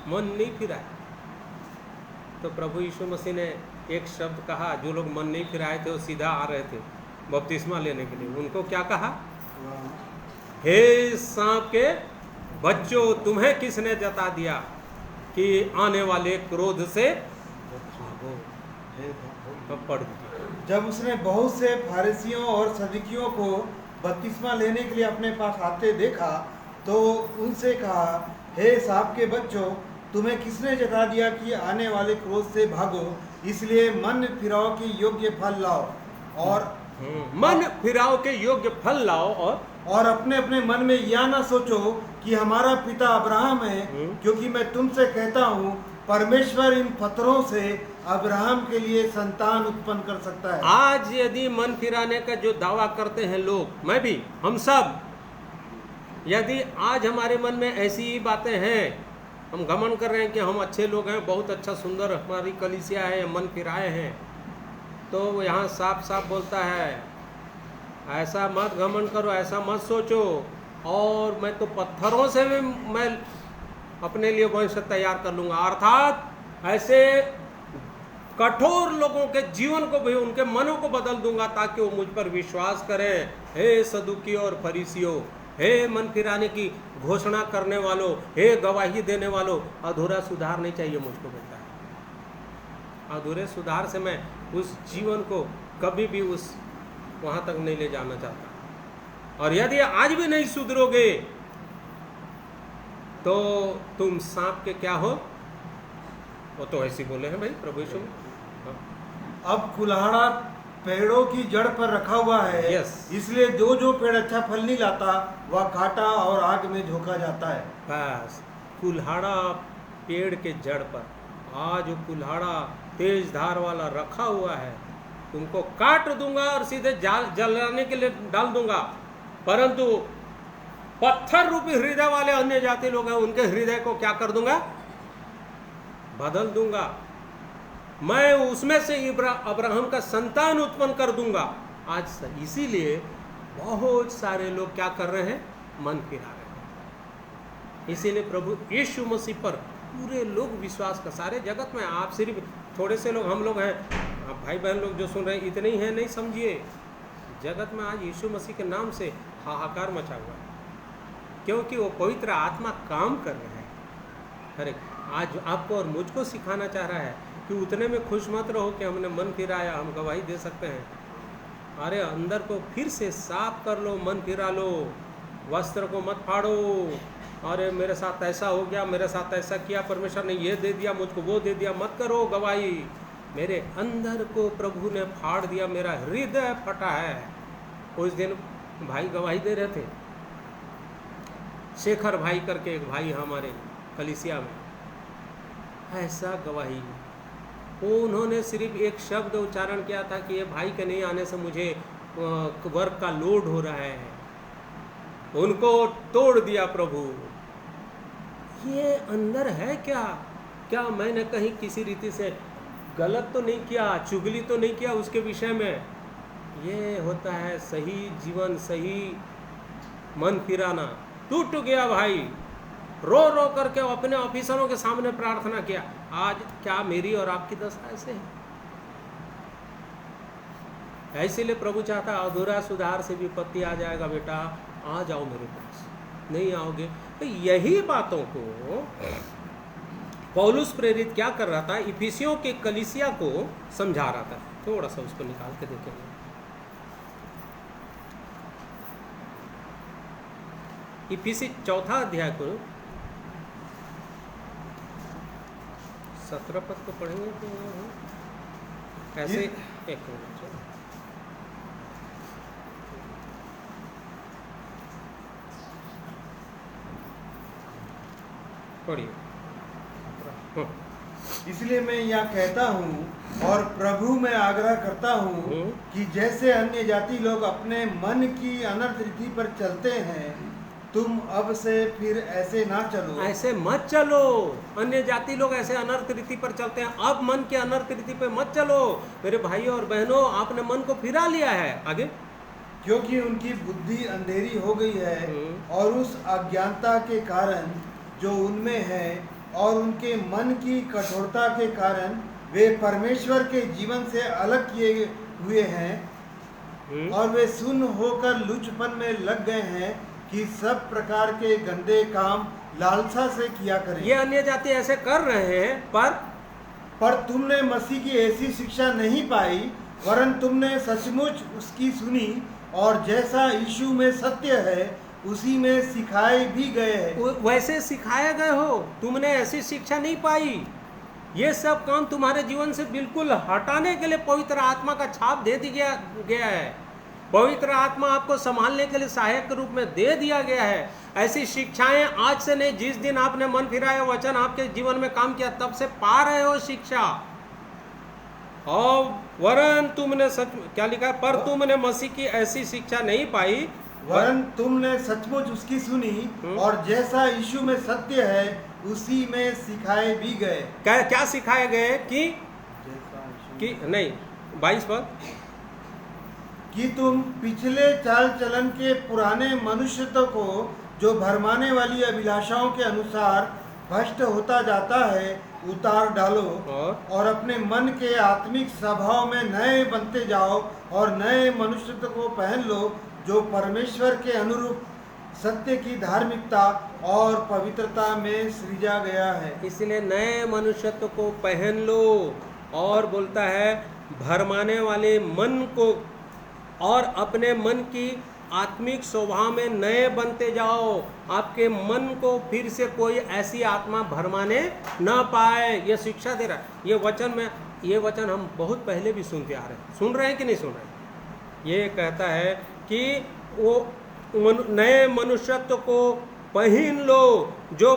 S1: मन नहीं फिराए तो प्रभु यीशु मसीह ने एक शब्द कहा, जो लोग मन नहीं फिराए थे वो सीधा आ रहे थे बपतिस्मा लेने के लिए, उनको क्या कहा, हे सांप के बच्चों, तुम्हें किसने जता दिया कि आने वाले क्रोध से भागो। पढ़ दीजिए।
S5: जब उसने बहुत से फारिसियों और सदूकियों को बपतिस्मा लेने के लिए अपने पास आते देखा तो उनसे कहा, हे सांप के बच्चों, तुम्हें किसने जता दिया कि आने वाले क्रोध से भागो, इसलिए मन फिराओ के योग्य फल लाओ और
S1: मन फिराओ के योग्य फल लाओ
S5: और अपने अपने मन में यह ना सोचो कि हमारा पिता अब्राहम है, क्योंकि मैं तुमसे कहता हूँ परमेश्वर इन पत्थरों से अब्राहम के लिए संतान उत्पन्न कर सकता है।
S1: आज यदि मन फिराने का जो दावा करते हैं लोग, मैं भी, हम सब, यदि आज हमारे मन में ऐसी ही बातें हैं, हम घमंड कर रहे हैं कि हम अच्छे लोग हैं, बहुत अच्छा सुंदर हमारी कलीसिया है, मन फिराए हैं, तो वो यहाँ साफ साफ बोलता है ऐसा मत घमंड करो, ऐसा मत सोचो, और मैं तो पत्थरों से भी मैं अपने लिए वंश तैयार कर लूँगा। अर्थात ऐसे कठोर लोगों के जीवन को भी, उनके मनों को बदल दूंगा ताकि वो मुझ पर विश्वास करें। हे सदुकियों और फरीसियों, हे मन फिराने की घोषणा करने वालों, हे गवाही देने वालों, अधूरा सुधार नहीं चाहिए मुझको, बोलता है। अधूरे सुधार से मैं उस जीवन को कभी भी उस वहाँ तक नहीं ले जाना चाहता। और यदि आज भी नहीं सुधरोगे तो तुम सांप के क्या हो, वो तो ऐसे बोले हैं भाई प्रभु यीशु।
S5: अब कुल्हाड़ा पेड़ों की जड़ पर रखा हुआ है,
S1: Yes.
S5: इसलिए जो जो पेड़ अच्छा फल नहीं लाता वह काटा और आग में झोंका जाता है।
S1: बस कुल्हाड़ा पेड़ के जड़ पर, आज वो कुल्हाड़ा तेज धार वाला रखा हुआ है, तुमको काट दूंगा और सीधे जलाने के लिए डाल दूंगा। परंतु पत्थर रूपी हृदय वाले अन्य जाति लोग हैं, उनके हृदय को क्या कर दूंगा, बदल दूंगा। मैं उसमें से अब्राहम का संतान उत्पन्न कर दूंगा। आज इसीलिए बहुत सारे लोग क्या कर रहे हैं, मन फिरा रहे हैं। इसीलिए प्रभु यीशु मसीह पर पूरे लोग विश्वास कर, सारे जगत में, आप सिर्फ थोड़े से लोग, हम लोग हैं, आप भाई बहन लोग जो सुन रहे हैं इतने ही हैं, नहीं समझिए। जगत में आज यीशु मसीह के नाम से हाहाकार मचा हुआ है, क्योंकि वो पवित्र आत्मा काम कर रहे हैं। अरे आज आपको और मुझको सिखाना चाह रहा है कि उतने में खुश मत रहो कि हमने मन फिराया, हम गवाही दे सकते हैं। अरे अंदर को फिर से साफ कर लो, मन फिरा लो, वस्त्र को मत फाड़ो। अरे मेरे साथ ऐसा हो गया, मेरे साथ ऐसा किया, परमेश्वर ने ये दे दिया मुझको, वो दे दिया, मत करो गवाही। मेरे अंदर को प्रभु ने फाड़ दिया, मेरा हृदय फटा है। उस दिन भाई गवाही दे रहे थे, शेखर भाई करके एक भाई हमारे कलीसिया में, ऐसा गवाही, उन्होंने सिर्फ एक शब्द उच्चारण किया था कि ये भाई के नहीं आने से मुझे वर्क का लोड हो रहा है, उनको तोड़ दिया प्रभु। ये अंदर है क्या? क्या मैंने कहीं किसी रीति से गलत तो नहीं किया, चुगली तो नहीं किया उसके विषय में? ये होता है सही जीवन, सही मन फिराना। टूट गया भाई, रो रो करके अपने ऑफिसरों के सामने प्रार्थना किया। आज क्या मेरी और आपकी दशा ऐसे है? इसीलिए प्रभु चाहता है अधूरा सुधार से विपत्ति आ जाएगा, बेटा आ जाओ मेरे पास। नहीं आओगे तो यही बातों को पौलुस प्रेरित क्या कर रहा था, इफिसियों के कलीसिया को समझा रहा था। थोड़ा सा उसको निकाल के देखेंगे। इफिसी 4 अध्याय को 17 पद को पढ़ेंगे तो ऐसे। एक मिनट पढ़िए।
S5: इसलिए मैं यह कहता हूँ और प्रभु में आग्रह करता हूँ कि जैसे अन्य जाति लोग अपने मन की अनर्थ रीति पर चलते हैं, तुम अब से फिर ऐसे ना चलो।
S1: ऐसे मत चलो। अन्य जाति लोग ऐसे अनर्थ रीति पर चलते हैं, अब मन के अनर्थ रीति पर मत चलो। मेरे भाइयों और बहनों, आपने मन को फिरा लिया है। आगे,
S5: क्योंकि उनकी बुद्धि अंधेरी हो गई है और उस अज्ञानता के कारण जो उनमें है और उनके मन की कठोरता के कारण वे परमेश्वर के जीवन से अलग किए हुए हैं और वे सुन्न होकर लुचपन में लग गए हैं कि सब प्रकार के गंदे काम लालसा से किया करें।
S1: ये अन्य जाति ऐसे कर रहे हैं, पर
S5: तुमने मसीह की ऐसी शिक्षा नहीं पाई, वरन तुमने सचमुच उसकी सुनी और जैसा यीशु में सत्य है उसी में सिखाए भी गए हैं।
S1: वैसे सिखाए गए हो, तुमने ऐसी शिक्षा नहीं पाई। ये सब काम तुम्हारे जीवन से बिल्कुल हटाने के लिए पवित्र आत्मा का छाप दे दिया गया है। पवित्र आत्मा आपको संभालने के लिए सहायक के रूप में दे दिया गया है। ऐसी शिक्षाएं आज से नहीं, जिस दिन आपने मन फिराया, वचन आपके जीवन में काम किया, तब से पा रहे हो शिक्षा। और वरन तुमने सच क्या लिखा है, पर तुमने मसीह की ऐसी शिक्षा नहीं पाई
S5: वरन तुमने सचमुच उसकी सुनी और जैसा यीशु में सत्य है उसी में सिखाए भी गए।
S1: क्या सिखाए गए कि नहीं 22 पद
S5: कि तुम पिछले चाल चलन के पुराने मनुष्यत्व को जो भरमाने वाली अभिलाषाओं के अनुसार भ्रष्ट होता जाता है उतार डालो और अपने मन के आत्मिक स्वभाव में नए बनते जाओ और नए मनुष्यत्व को पहन लो जो परमेश्वर के अनुरूप सत्य की धार्मिकता और पवित्रता में सृजा गया है।
S1: इसलिए नए मनुष्यत्व को पहन लो और बोलता है भरमाने वाले मन को और अपने मन की आत्मिक स्वभाव में नए बनते जाओ। आपके मन को फिर से कोई ऐसी आत्मा भरमाने न पाए। यह शिक्षा दे रहा है। ये वचन हम बहुत पहले भी सुनते आ रहे हैं। सुन रहे हैं कि नहीं सुन रहे? ये कहता है कि वो नए मनुष्यत्व को पहन लो जो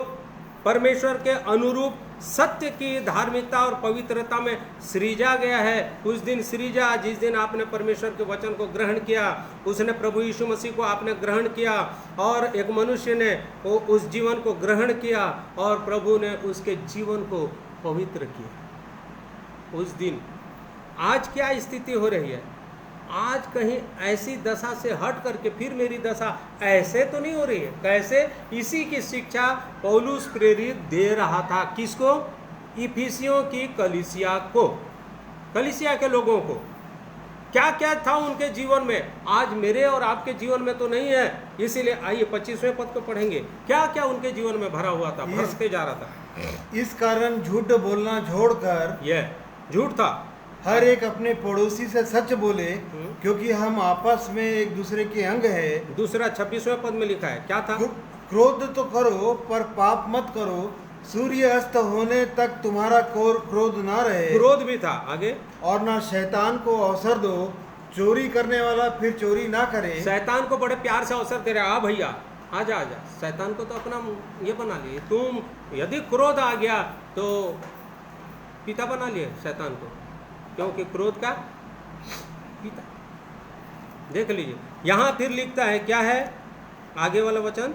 S1: परमेश्वर के अनुरूप सत्य की धार्मिकता और पवित्रता में सृजा गया है। उस दिन सृजा जिस दिन आपने परमेश्वर के वचन को ग्रहण किया, उसने प्रभु यीशु मसीह को आपने ग्रहण किया और एक मनुष्य ने वो उस जीवन को ग्रहण किया और प्रभु ने उसके जीवन को पवित्र किया। उस दिन आज क्या स्थिति हो रही है? आज कहीं ऐसी दशा से हट करके फिर मेरी दशा ऐसे तो नहीं हो रही है। कैसे? इसी की शिक्षा पौलुस प्रेरित दे रहा था। किसको? इफिसियों की कलीसिया को, कलीसिया के लोगों को। क्या क्या था उनके जीवन में, आज मेरे और आपके जीवन में तो नहीं है। इसीलिए आइए 25वें पद को पढ़ेंगे। क्या क्या उनके जीवन में भरा हुआ था, भरते जा रहा था।
S5: इस कारण झूठ बोलना छोड़कर,
S1: यह झूठ था,
S5: हर एक अपने पड़ोसी से सच बोले क्योंकि हम आपस में एक दूसरे के अंग है।
S1: दूसरा 26वें पद में लिखा है, क्या था?
S5: क्रोध तो करो पर पाप मत करो, सूर्य अस्त होने तक तुम्हारा क्रोध ना रहे।
S1: क्रोध भी था। आगे,
S5: और ना शैतान को अवसर दो, चोरी करने वाला फिर चोरी ना करे।
S1: शैतान को बड़े प्यार से अवसर दे रहा, आ भैया आजा आजा। शैतान को तो अपना ये बना लिए। तुम यदि क्रोध आ गया तो पिता बना लिए शैतान को, क्योंकि क्रोध का पिता। देख लीजिए यहां फिर लिखता है, क्या है आगे वाला वचन?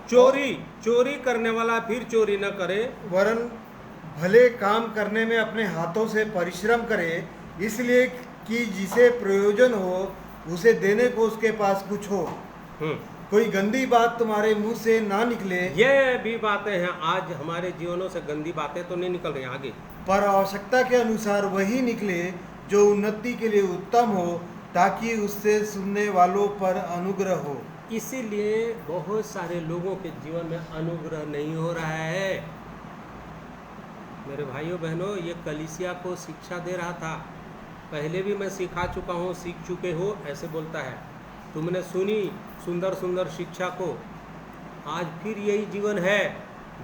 S1: चोरी करने वाला फिर चोरी न करे,
S5: वरन भले काम करने में अपने हाथों से परिश्रम करे, इसलिए कि जिसे प्रयोजन हो उसे देने को उसके पास कुछ हो। कोई गंदी बात तुम्हारे मुंह से ना निकले।
S1: ये भी बातें हैं, आज हमारे जीवनों से गंदी बातें तो नहीं निकल रही आगे,
S5: पर आवश्यकता के अनुसार वही निकले जो उन्नति के लिए उत्तम हो, ताकि उससे सुनने वालों पर अनुग्रह हो।
S1: इसीलिए बहुत सारे लोगों के जीवन में अनुग्रह नहीं हो रहा है। मेरे भाइयों बहनों, ये कलीसिया को शिक्षा दे रहा था। पहले भी मैं सिखा चुका हूँ, सीख चुके हो, ऐसे बोलता है। तुमने सुनी सुंदर सुंदर शिक्षा को, आज फिर यही जीवन है।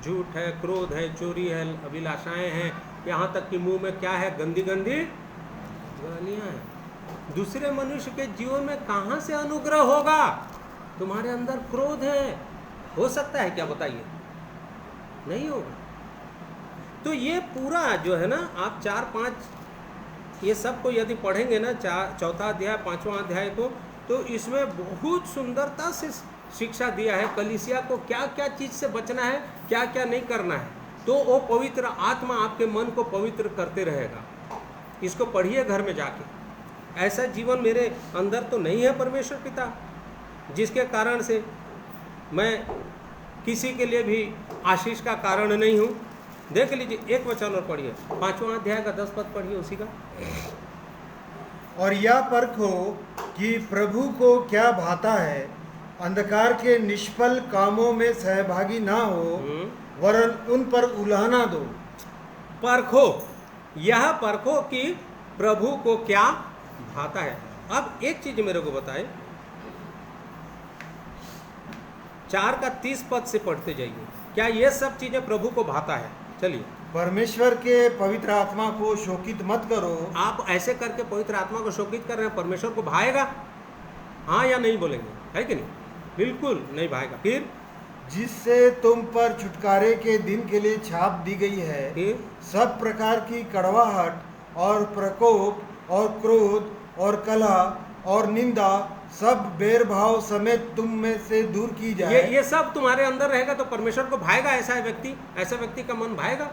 S1: झूठ है, क्रोध है, चोरी है, अभिलाषाएं हैं, यहाँ तक कि मुंह में क्या है? गंदी गंदी गालियाँ हैं। दूसरे मनुष्य के जीवन में कहाँ से अनुग्रह होगा? तुम्हारे अंदर क्रोध है, हो सकता है क्या? बताइए, नहीं होगा। तो ये पूरा जो है ना, आप 4-5 ये सब को यदि पढ़ेंगे ना, चौथा अध्याय 5वां अध्याय को, तो इसमें बहुत सुंदरता से शिक्षा दिया है कलीसिया को क्या क्या चीज़ से बचना है, क्या क्या नहीं करना है। तो वो पवित्र आत्मा आपके मन को पवित्र करते रहेगा। इसको पढ़िए घर में जाके। ऐसा जीवन मेरे अंदर तो नहीं है परमेश्वर पिता, जिसके कारण से मैं किसी के लिए भी आशीष का कारण नहीं हूँ। देख लीजिए, एक वचन और पढ़िए, 5वां अध्याय का 10 पद पढ़िए उसी का।
S5: और यह परखो कि प्रभु को क्या भाता है, अंधकार के निष्फल कामों में सहभागी ना हो, वरन उन पर उलाहना दो।
S1: परखो, यह परखो कि प्रभु को क्या भाता है। अब एक चीज मेरे को बताए, 4 का 30 पद से पढ़ते जाइए। क्या ये सब चीजें प्रभु को भाता है? चलिए।
S5: परमेश्वर के पवित्र आत्मा को शोकित मत करो।
S1: आप ऐसे करके पवित्र आत्मा को शोकित कर रहे हैं, परमेश्वर को भाएगा? हाँ या नहीं बोलेंगे, है कि नहीं? बिल्कुल नहीं भाएगा। फिर
S5: जिससे तुम पर छुटकारे के दिन के लिए छाप दी गई है,
S1: फिर
S5: सब प्रकार की कड़वाहट और प्रकोप और क्रोध और कलह और निंदा सब बैरभाव समेत तुम में से दूर की जाए।
S1: ये सब तुम्हारे अंदर रहेगा तो परमेश्वर को भाएगा ऐसा व्यक्ति का मन भाएगा?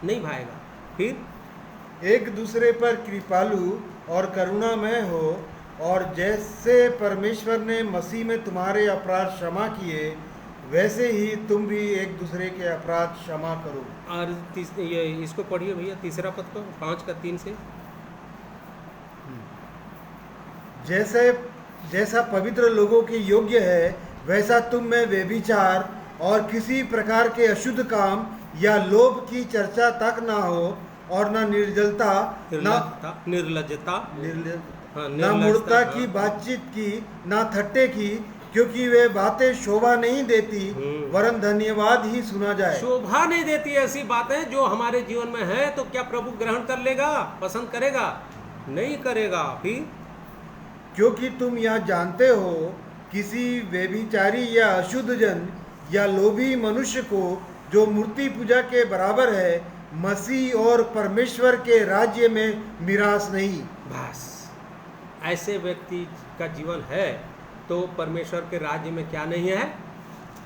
S1: नहीं भाएगा। फिर
S5: एक दूसरे पर कृपालु और करुणामय हो, और जैसे परमेश्वर ने मसीह में तुम्हारे अपराध क्षमा किए, वैसे ही तुम भी एक दूसरे के अपराध क्षमा करो।
S1: और ये इसको पढ़िए भैया, तीसरा पद को 5:3 से।
S5: जैसा पवित्र लोगों के योग्य है, वैसा तुम में व्यभिचार और किसी प्रकार के अशुद्ध काम या लोभ की चर्चा तक ना हो, और न निर्जलता,
S1: निर्लजता, हाँ,
S5: न मूर्खता
S1: हाँ।
S5: की बातचीत की, न थट्टे की, क्योंकि वे बातें शोभा नहीं देती, वरन धन्यवाद ही सुना जाए।
S1: शोभा नहीं देती ऐसी बातें जो हमारे जीवन में है, तो क्या प्रभु ग्रहण कर लेगा, पसंद करेगा? नहीं करेगा। फिर
S5: क्योंकि तुम यह जानते हो, किसी व्यभिचारी या अशुद्ध जन या लोभी मनुष्य को जो मूर्ति पूजा के बराबर है, मसीह और परमेश्वर के राज्य में मिरास नहीं।
S1: बस ऐसे व्यक्ति का जीवन है तो परमेश्वर के राज्य में क्या नहीं है?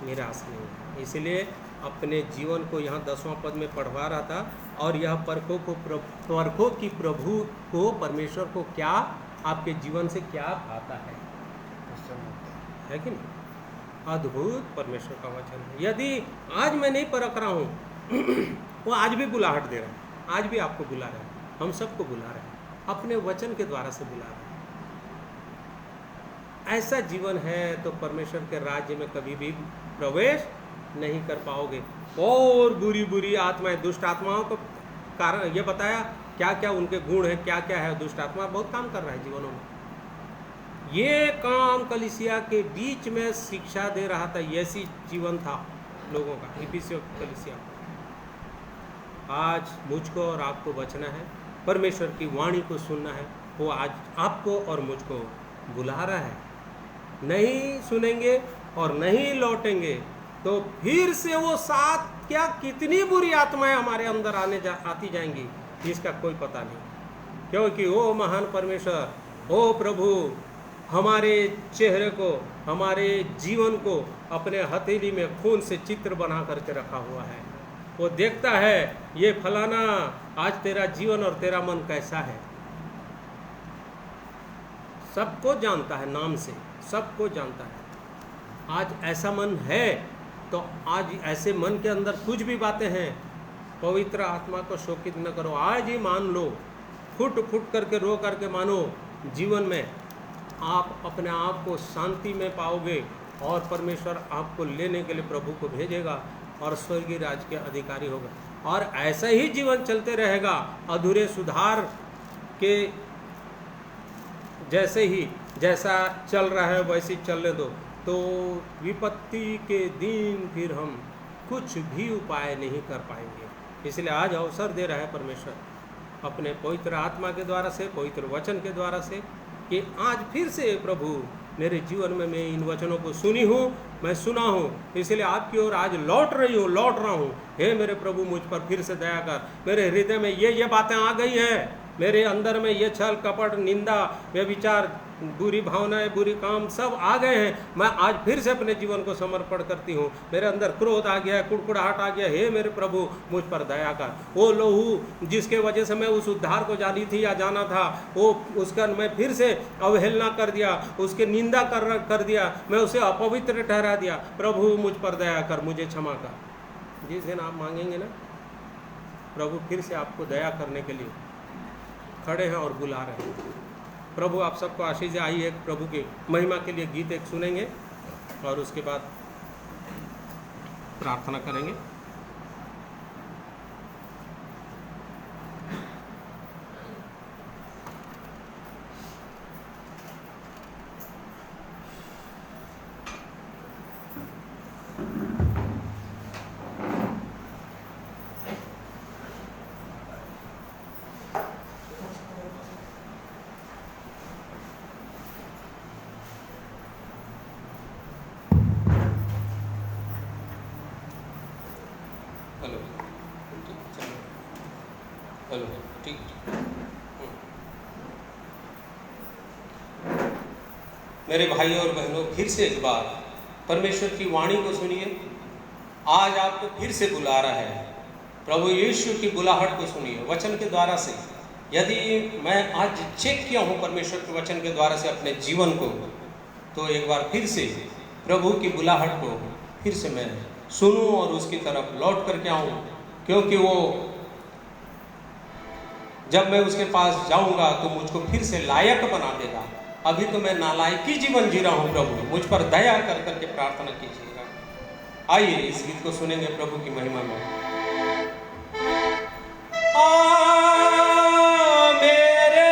S1: मिरास नहीं है। इसलिए अपने जीवन को यहाँ 10वां पद में पढ़वा रहा था, और यह परखो कि प्रभु को, परमेश्वर को क्या आपके जीवन से क्या भाता है कि नहीं? अद्भुत परमेश्वर का वचन है। यदि आज मैं नहीं परख रहा हूँ वो आज भी बुलाहट दे रहा है, आज भी आपको बुला रहा है, हम सबको बुला रहे हैं, अपने वचन के द्वारा से बुला रहे हैं। ऐसा जीवन है तो परमेश्वर के राज्य में कभी भी प्रवेश नहीं कर पाओगे। और बुरी बुरी आत्माएं, दुष्ट आत्माओं को कारण ये बताया क्या क्या उनके गुण है, क्या क्या है। दुष्ट आत्मा बहुत काम कर रहा है जीवनों में। ये काम कलीसिया के बीच में शिक्षा दे रहा था, ऐसी जीवन था लोगों का, इफिसियों कलीसिया। आज मुझको और आपको बचना है, परमेश्वर की वाणी को सुनना है। वो आज आपको और मुझको बुला रहा है। नहीं सुनेंगे और नहीं लौटेंगे तो फिर से वो साथ क्या कितनी बुरी आत्माएं हमारे अंदर आती जाएंगी, इसका कोई पता नहीं। क्योंकि ओ महान परमेश्वर, ओ प्रभु, हमारे चेहरे को, हमारे जीवन को अपने हथेली में खून से चित्र बना करके रखा हुआ है। वो देखता है ये फलाना, आज तेरा जीवन और तेरा मन कैसा है। सबको जानता है, नाम से सबको जानता है। आज ऐसा मन है तो आज ऐसे मन के अंदर कुछ भी बातें हैं, पवित्र आत्मा को शोकित न करो। आज ही मान लो, फुट फुट करके रो करके मानो। जीवन में आप अपने आप को शांति में पाओगे और परमेश्वर आपको लेने के लिए प्रभु को भेजेगा और स्वर्गीय राज्य के अधिकारी होगा। और ऐसा ही जीवन चलते रहेगा, अधूरे सुधार के जैसा चल रहा है वैसे ही चलने दो, तो विपत्ति के दिन फिर हम कुछ भी उपाय नहीं कर पाएंगे। इसलिए आज अवसर दे रहा है परमेश्वर अपने पवित्र आत्मा के द्वारा से, पवित्र वचन के द्वारा से, कि आज फिर से प्रभु मेरे जीवन में मैं इन वचनों को सुनी हूँ, मैं सुना हूँ, इसलिए आपकी ओर आज लौट रहा हूँ। हे मेरे प्रभु, मुझ पर फिर से दया कर। मेरे हृदय में ये बातें आ गई है, मेरे अंदर में ये छल कपट, निंदा, व्यभिचार, बुरी भावनाएं, बुरी काम सब आ गए हैं। मैं आज फिर से अपने जीवन को समर्पण करती हूँ। मेरे अंदर क्रोध आ गया है, कुड़कुड़ाहट आ गया। हे मेरे प्रभु, मुझ पर दया कर। वो लहू जिसके वजह से मैं उस उद्धार को जानी थी या जाना था, वो उसका मैं फिर से अवहेलना कर दिया, उसके निंदा कर दिया, मैं उसे अपवित्र ठहरा दिया। प्रभु मुझ पर दया कर, मुझे क्षमा कर। जिस दिन आप मांगेंगे ना, प्रभु फिर से आपको दया करने के लिए खड़े हैं और बुला रहे हैं। प्रभु आप सबको आशीष दे। आइए एक प्रभु की महिमा के लिए गीत एक सुनेंगे और उसके बाद प्रार्थना करेंगे। हेलो, हेलो, ठीक। मेरे भाइयों और बहनों, फिर से एक बार परमेश्वर की वाणी को सुनिए। आज आपको फिर से बुला रहा है। प्रभु यीशु की बुलाहट को सुनिए वचन के द्वारा से। यदि मैं आज चेक किया हूँ परमेश्वर के वचन के द्वारा से अपने जीवन को, तो एक बार फिर से प्रभु की बुलाहट को फिर से मैं सुनूं और उसकी तरफ लौट करके आऊँ, क्योंकि वो जब मैं उसके पास जाऊंगा तो मुझको फिर से लायक बना देगा। अभी तो मैं नालायकी जीवन जी रहा हूँ, प्रभु मुझ पर दया कर करके प्रार्थना कीजिएगा। आइए इस गीत को सुनेंगे प्रभु की महिमा में। मेरे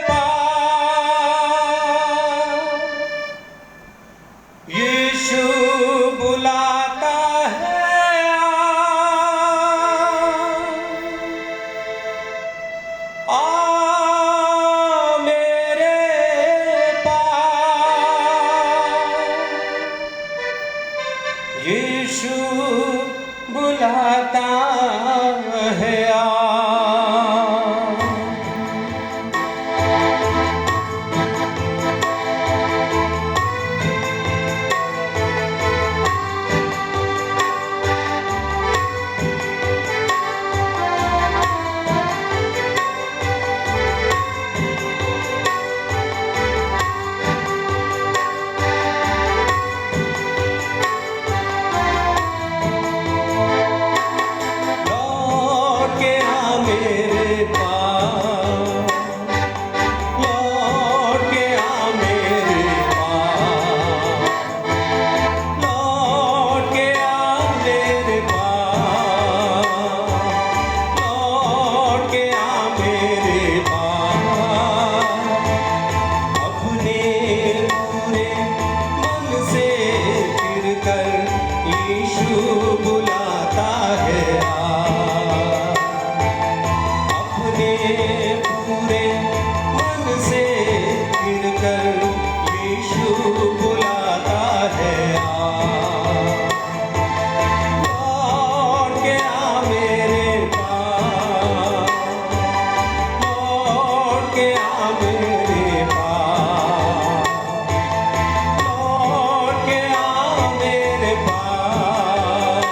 S1: पास यीशु बुलाता है, आ मेरे पास यीशु बुलाता है, आ लौट के आ मेरे पास, लौट के आ मेरे पास, लौट के आ मेरे पास, लौट के आ मेरे पास। अपने पूरे मन से फिर कर यीशु बुलाता है, आ अपने पूरे मन से फिर कर यीशु बुलाता है, आ लौट के आ मेरे पास, लौट के आ मेरे पास, लौट के आ मेरे पास,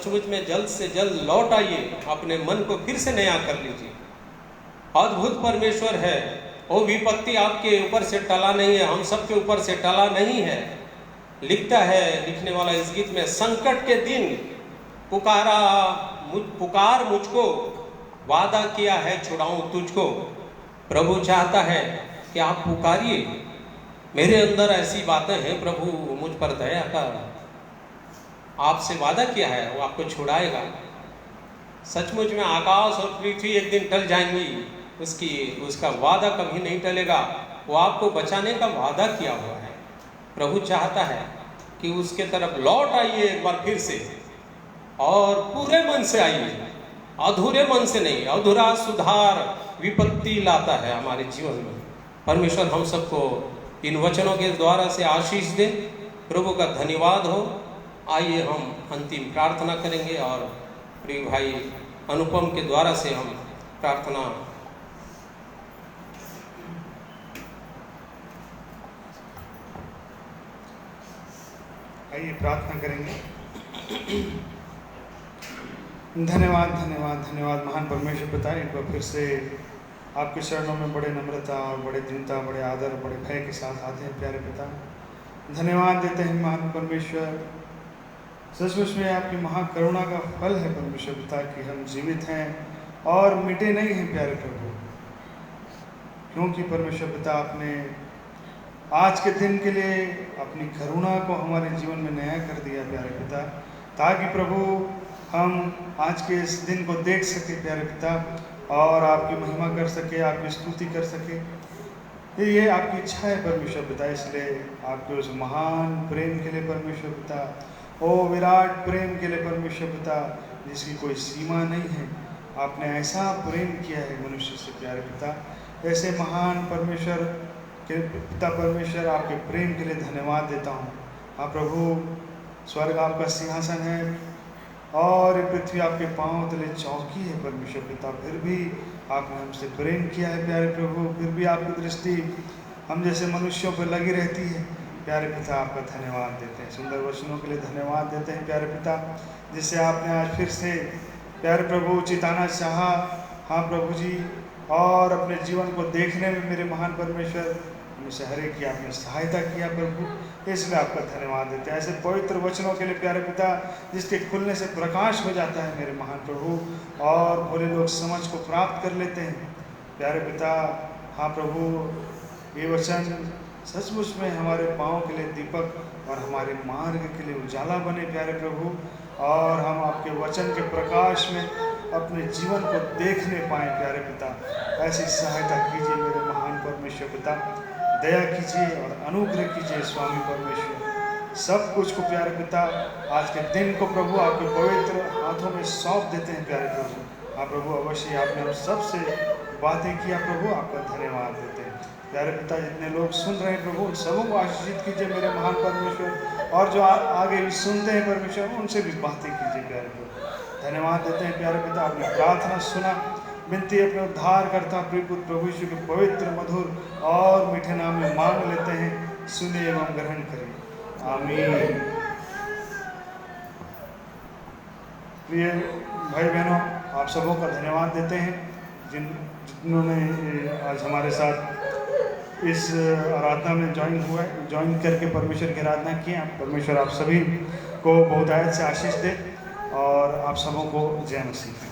S1: सचमुच में जल्द से जल्द लौट आइए, अपने मन को फिर से नया कर लीजिए। अद्भुत परमेश्वर है, वो विपत्ति आपके ऊपर से टला नहीं है, हम सब के ऊपर से टला नहीं है। लिखता है लिखने वाला इस गीत में, संकट के दिन पुकार मुझको, वादा किया है छुड़ाऊं तुझको। प्रभु चाहता है कि आप पुकारिए, मेरे अंदर ऐसी बातें हैं, प्रभु मुझ पर दया कर, आपसे वादा किया है वो आपको छुड़ाएगा। सचमुच में आकाश और पृथ्वी एक दिन टल जाएंगी, उसका वादा कभी नहीं टलेगा। वो आपको बचाने का वादा किया हुआ है। प्रभु चाहता है कि उसके तरफ लौट आइए एक बार फिर से, और पूरे मन से आइए, अधूरे मन से नहीं। अधूरा सुधार विपत्ति लाता है हमारे जीवन में। परमेश्वर हम सबको इन वचनों के द्वारा से आशीष दे। प्रभु का धन्यवाद हो। आइए हम अंतिम प्रार्थना करेंगे और प्रिय भाई अनुपम के द्वारा से हम प्रार्थना
S2: आइए प्रार्थना करेंगे। धन्यवाद धन्यवाद धन्यवाद महान परमेश्वर पिता, एक बार फिर से आपके चरणों में बड़े नम्रता और बड़े दीनता, बड़े आदर, बड़े भय के साथ आते हैं प्यारे पिता। धन्यवाद देते हैं महान परमेश्वर, सचमुच में आपकी महाकरुणा का फल है परमेश्वर पिता कि हम जीवित हैं और मिटे नहीं हैं प्यारे प्रभु, क्योंकि परमेश्वर पिता आपने आज के दिन के लिए अपनी करुणा को हमारे जीवन में नया कर दिया प्यारे पिता, ताकि प्रभु हम आज के इस दिन को देख सके प्यारे पिता, और आपकी महिमा कर सके, आपकी स्तुति कर सके। ये आपकी इच्छा है परमेश्वर पिता, इसलिए आपके उस महान प्रेम के लिए परमेश्वर पिता, ओ विराट प्रेम के लिए परमेश्वर पिता, जिसकी कोई सीमा नहीं है, आपने ऐसा प्रेम किया है मनुष्य से प्यारे पिता। ऐसे महान परमेश्वर के पिता परमेश्वर, आपके प्रेम के लिए धन्यवाद देता हूँ। आप प्रभु, स्वर्ग आपका सिंहासन है और पृथ्वी आपके पांव तले चौकी है परमेश्वर पिता, फिर भी आपने हमसे प्रेम किया है प्यारे प्रभु, फिर भी आपकी दृष्टि हम जैसे मनुष्यों पर लगी रहती है प्यारे पिता। आपका धन्यवाद देते हैं, सुंदर वचनों के लिए धन्यवाद देते हैं प्यारे पिता, जिससे आपने आज फिर से प्यारे प्रभु चिताना चाहा। हाँ प्रभु जी, और अपने जीवन को देखने में मेरे महान परमेश्वर मुझसे हर एक की आपने सहायता किया प्रभु, इसलिए आपका धन्यवाद देते हैं। ऐसे पवित्र वचनों के लिए प्यारे पिता, जिसके खुलने से प्रकाश हो जाता है मेरे महान प्रभु, और भोले लोग समझ को प्राप्त कर लेते हैं प्यारे पिता। हाँ प्रभु, ये वचन सचमुच में हमारे पाँव के लिए दीपक और हमारे मार्ग के लिए उजाला बने प्यारे प्रभु, और हम आपके वचन के प्रकाश में अपने जीवन को देखने पाएँ प्यारे पिता। ऐसी सहायता कीजिए मेरे महान परमेश्वर पिता, दया कीजिए और अनुग्रह कीजिए स्वामी परमेश्वर। सब कुछ को प्यारे पिता आज के दिन को प्रभु आपके पवित्र हाथों में सौंप देते हैं प्यारे प्रभु। हाँ प्रभु, अवश्य आपने हम सबसे बातें किया प्रभु, आपका धन्यवाद देते हैं प्यारे पिता। जितने लोग सुन रहे हैं प्रभु, उन सबों को आशीषित कीजिए मेरे महान परमेश्वर, और जो आगे भी सुनते हैं परमेश्वर, उनसे भी बातें कीजिए प्यारे प्रभु। धन्यवाद देते हैं प्यारे पिता, आपने प्रार्थना सुना, विनती अपने उद्धार करता प्रिय पुत्र प्रभु यीशु के पवित्र मधुर और मीठे नाम में मांग लेते हैं, सुनिए एवं ग्रहण करिए, आमीन। प्रिय भाई बहनों, आप सबों का धन्यवाद देते हैं जिन्होंने आज हमारे साथ इस आराधना में ज्वाइन करके परमेश्वर की आराधना की। परमेश्वर आप सभी को बहुत आयत से आशीष दे, और आप सबों को जय मसीह।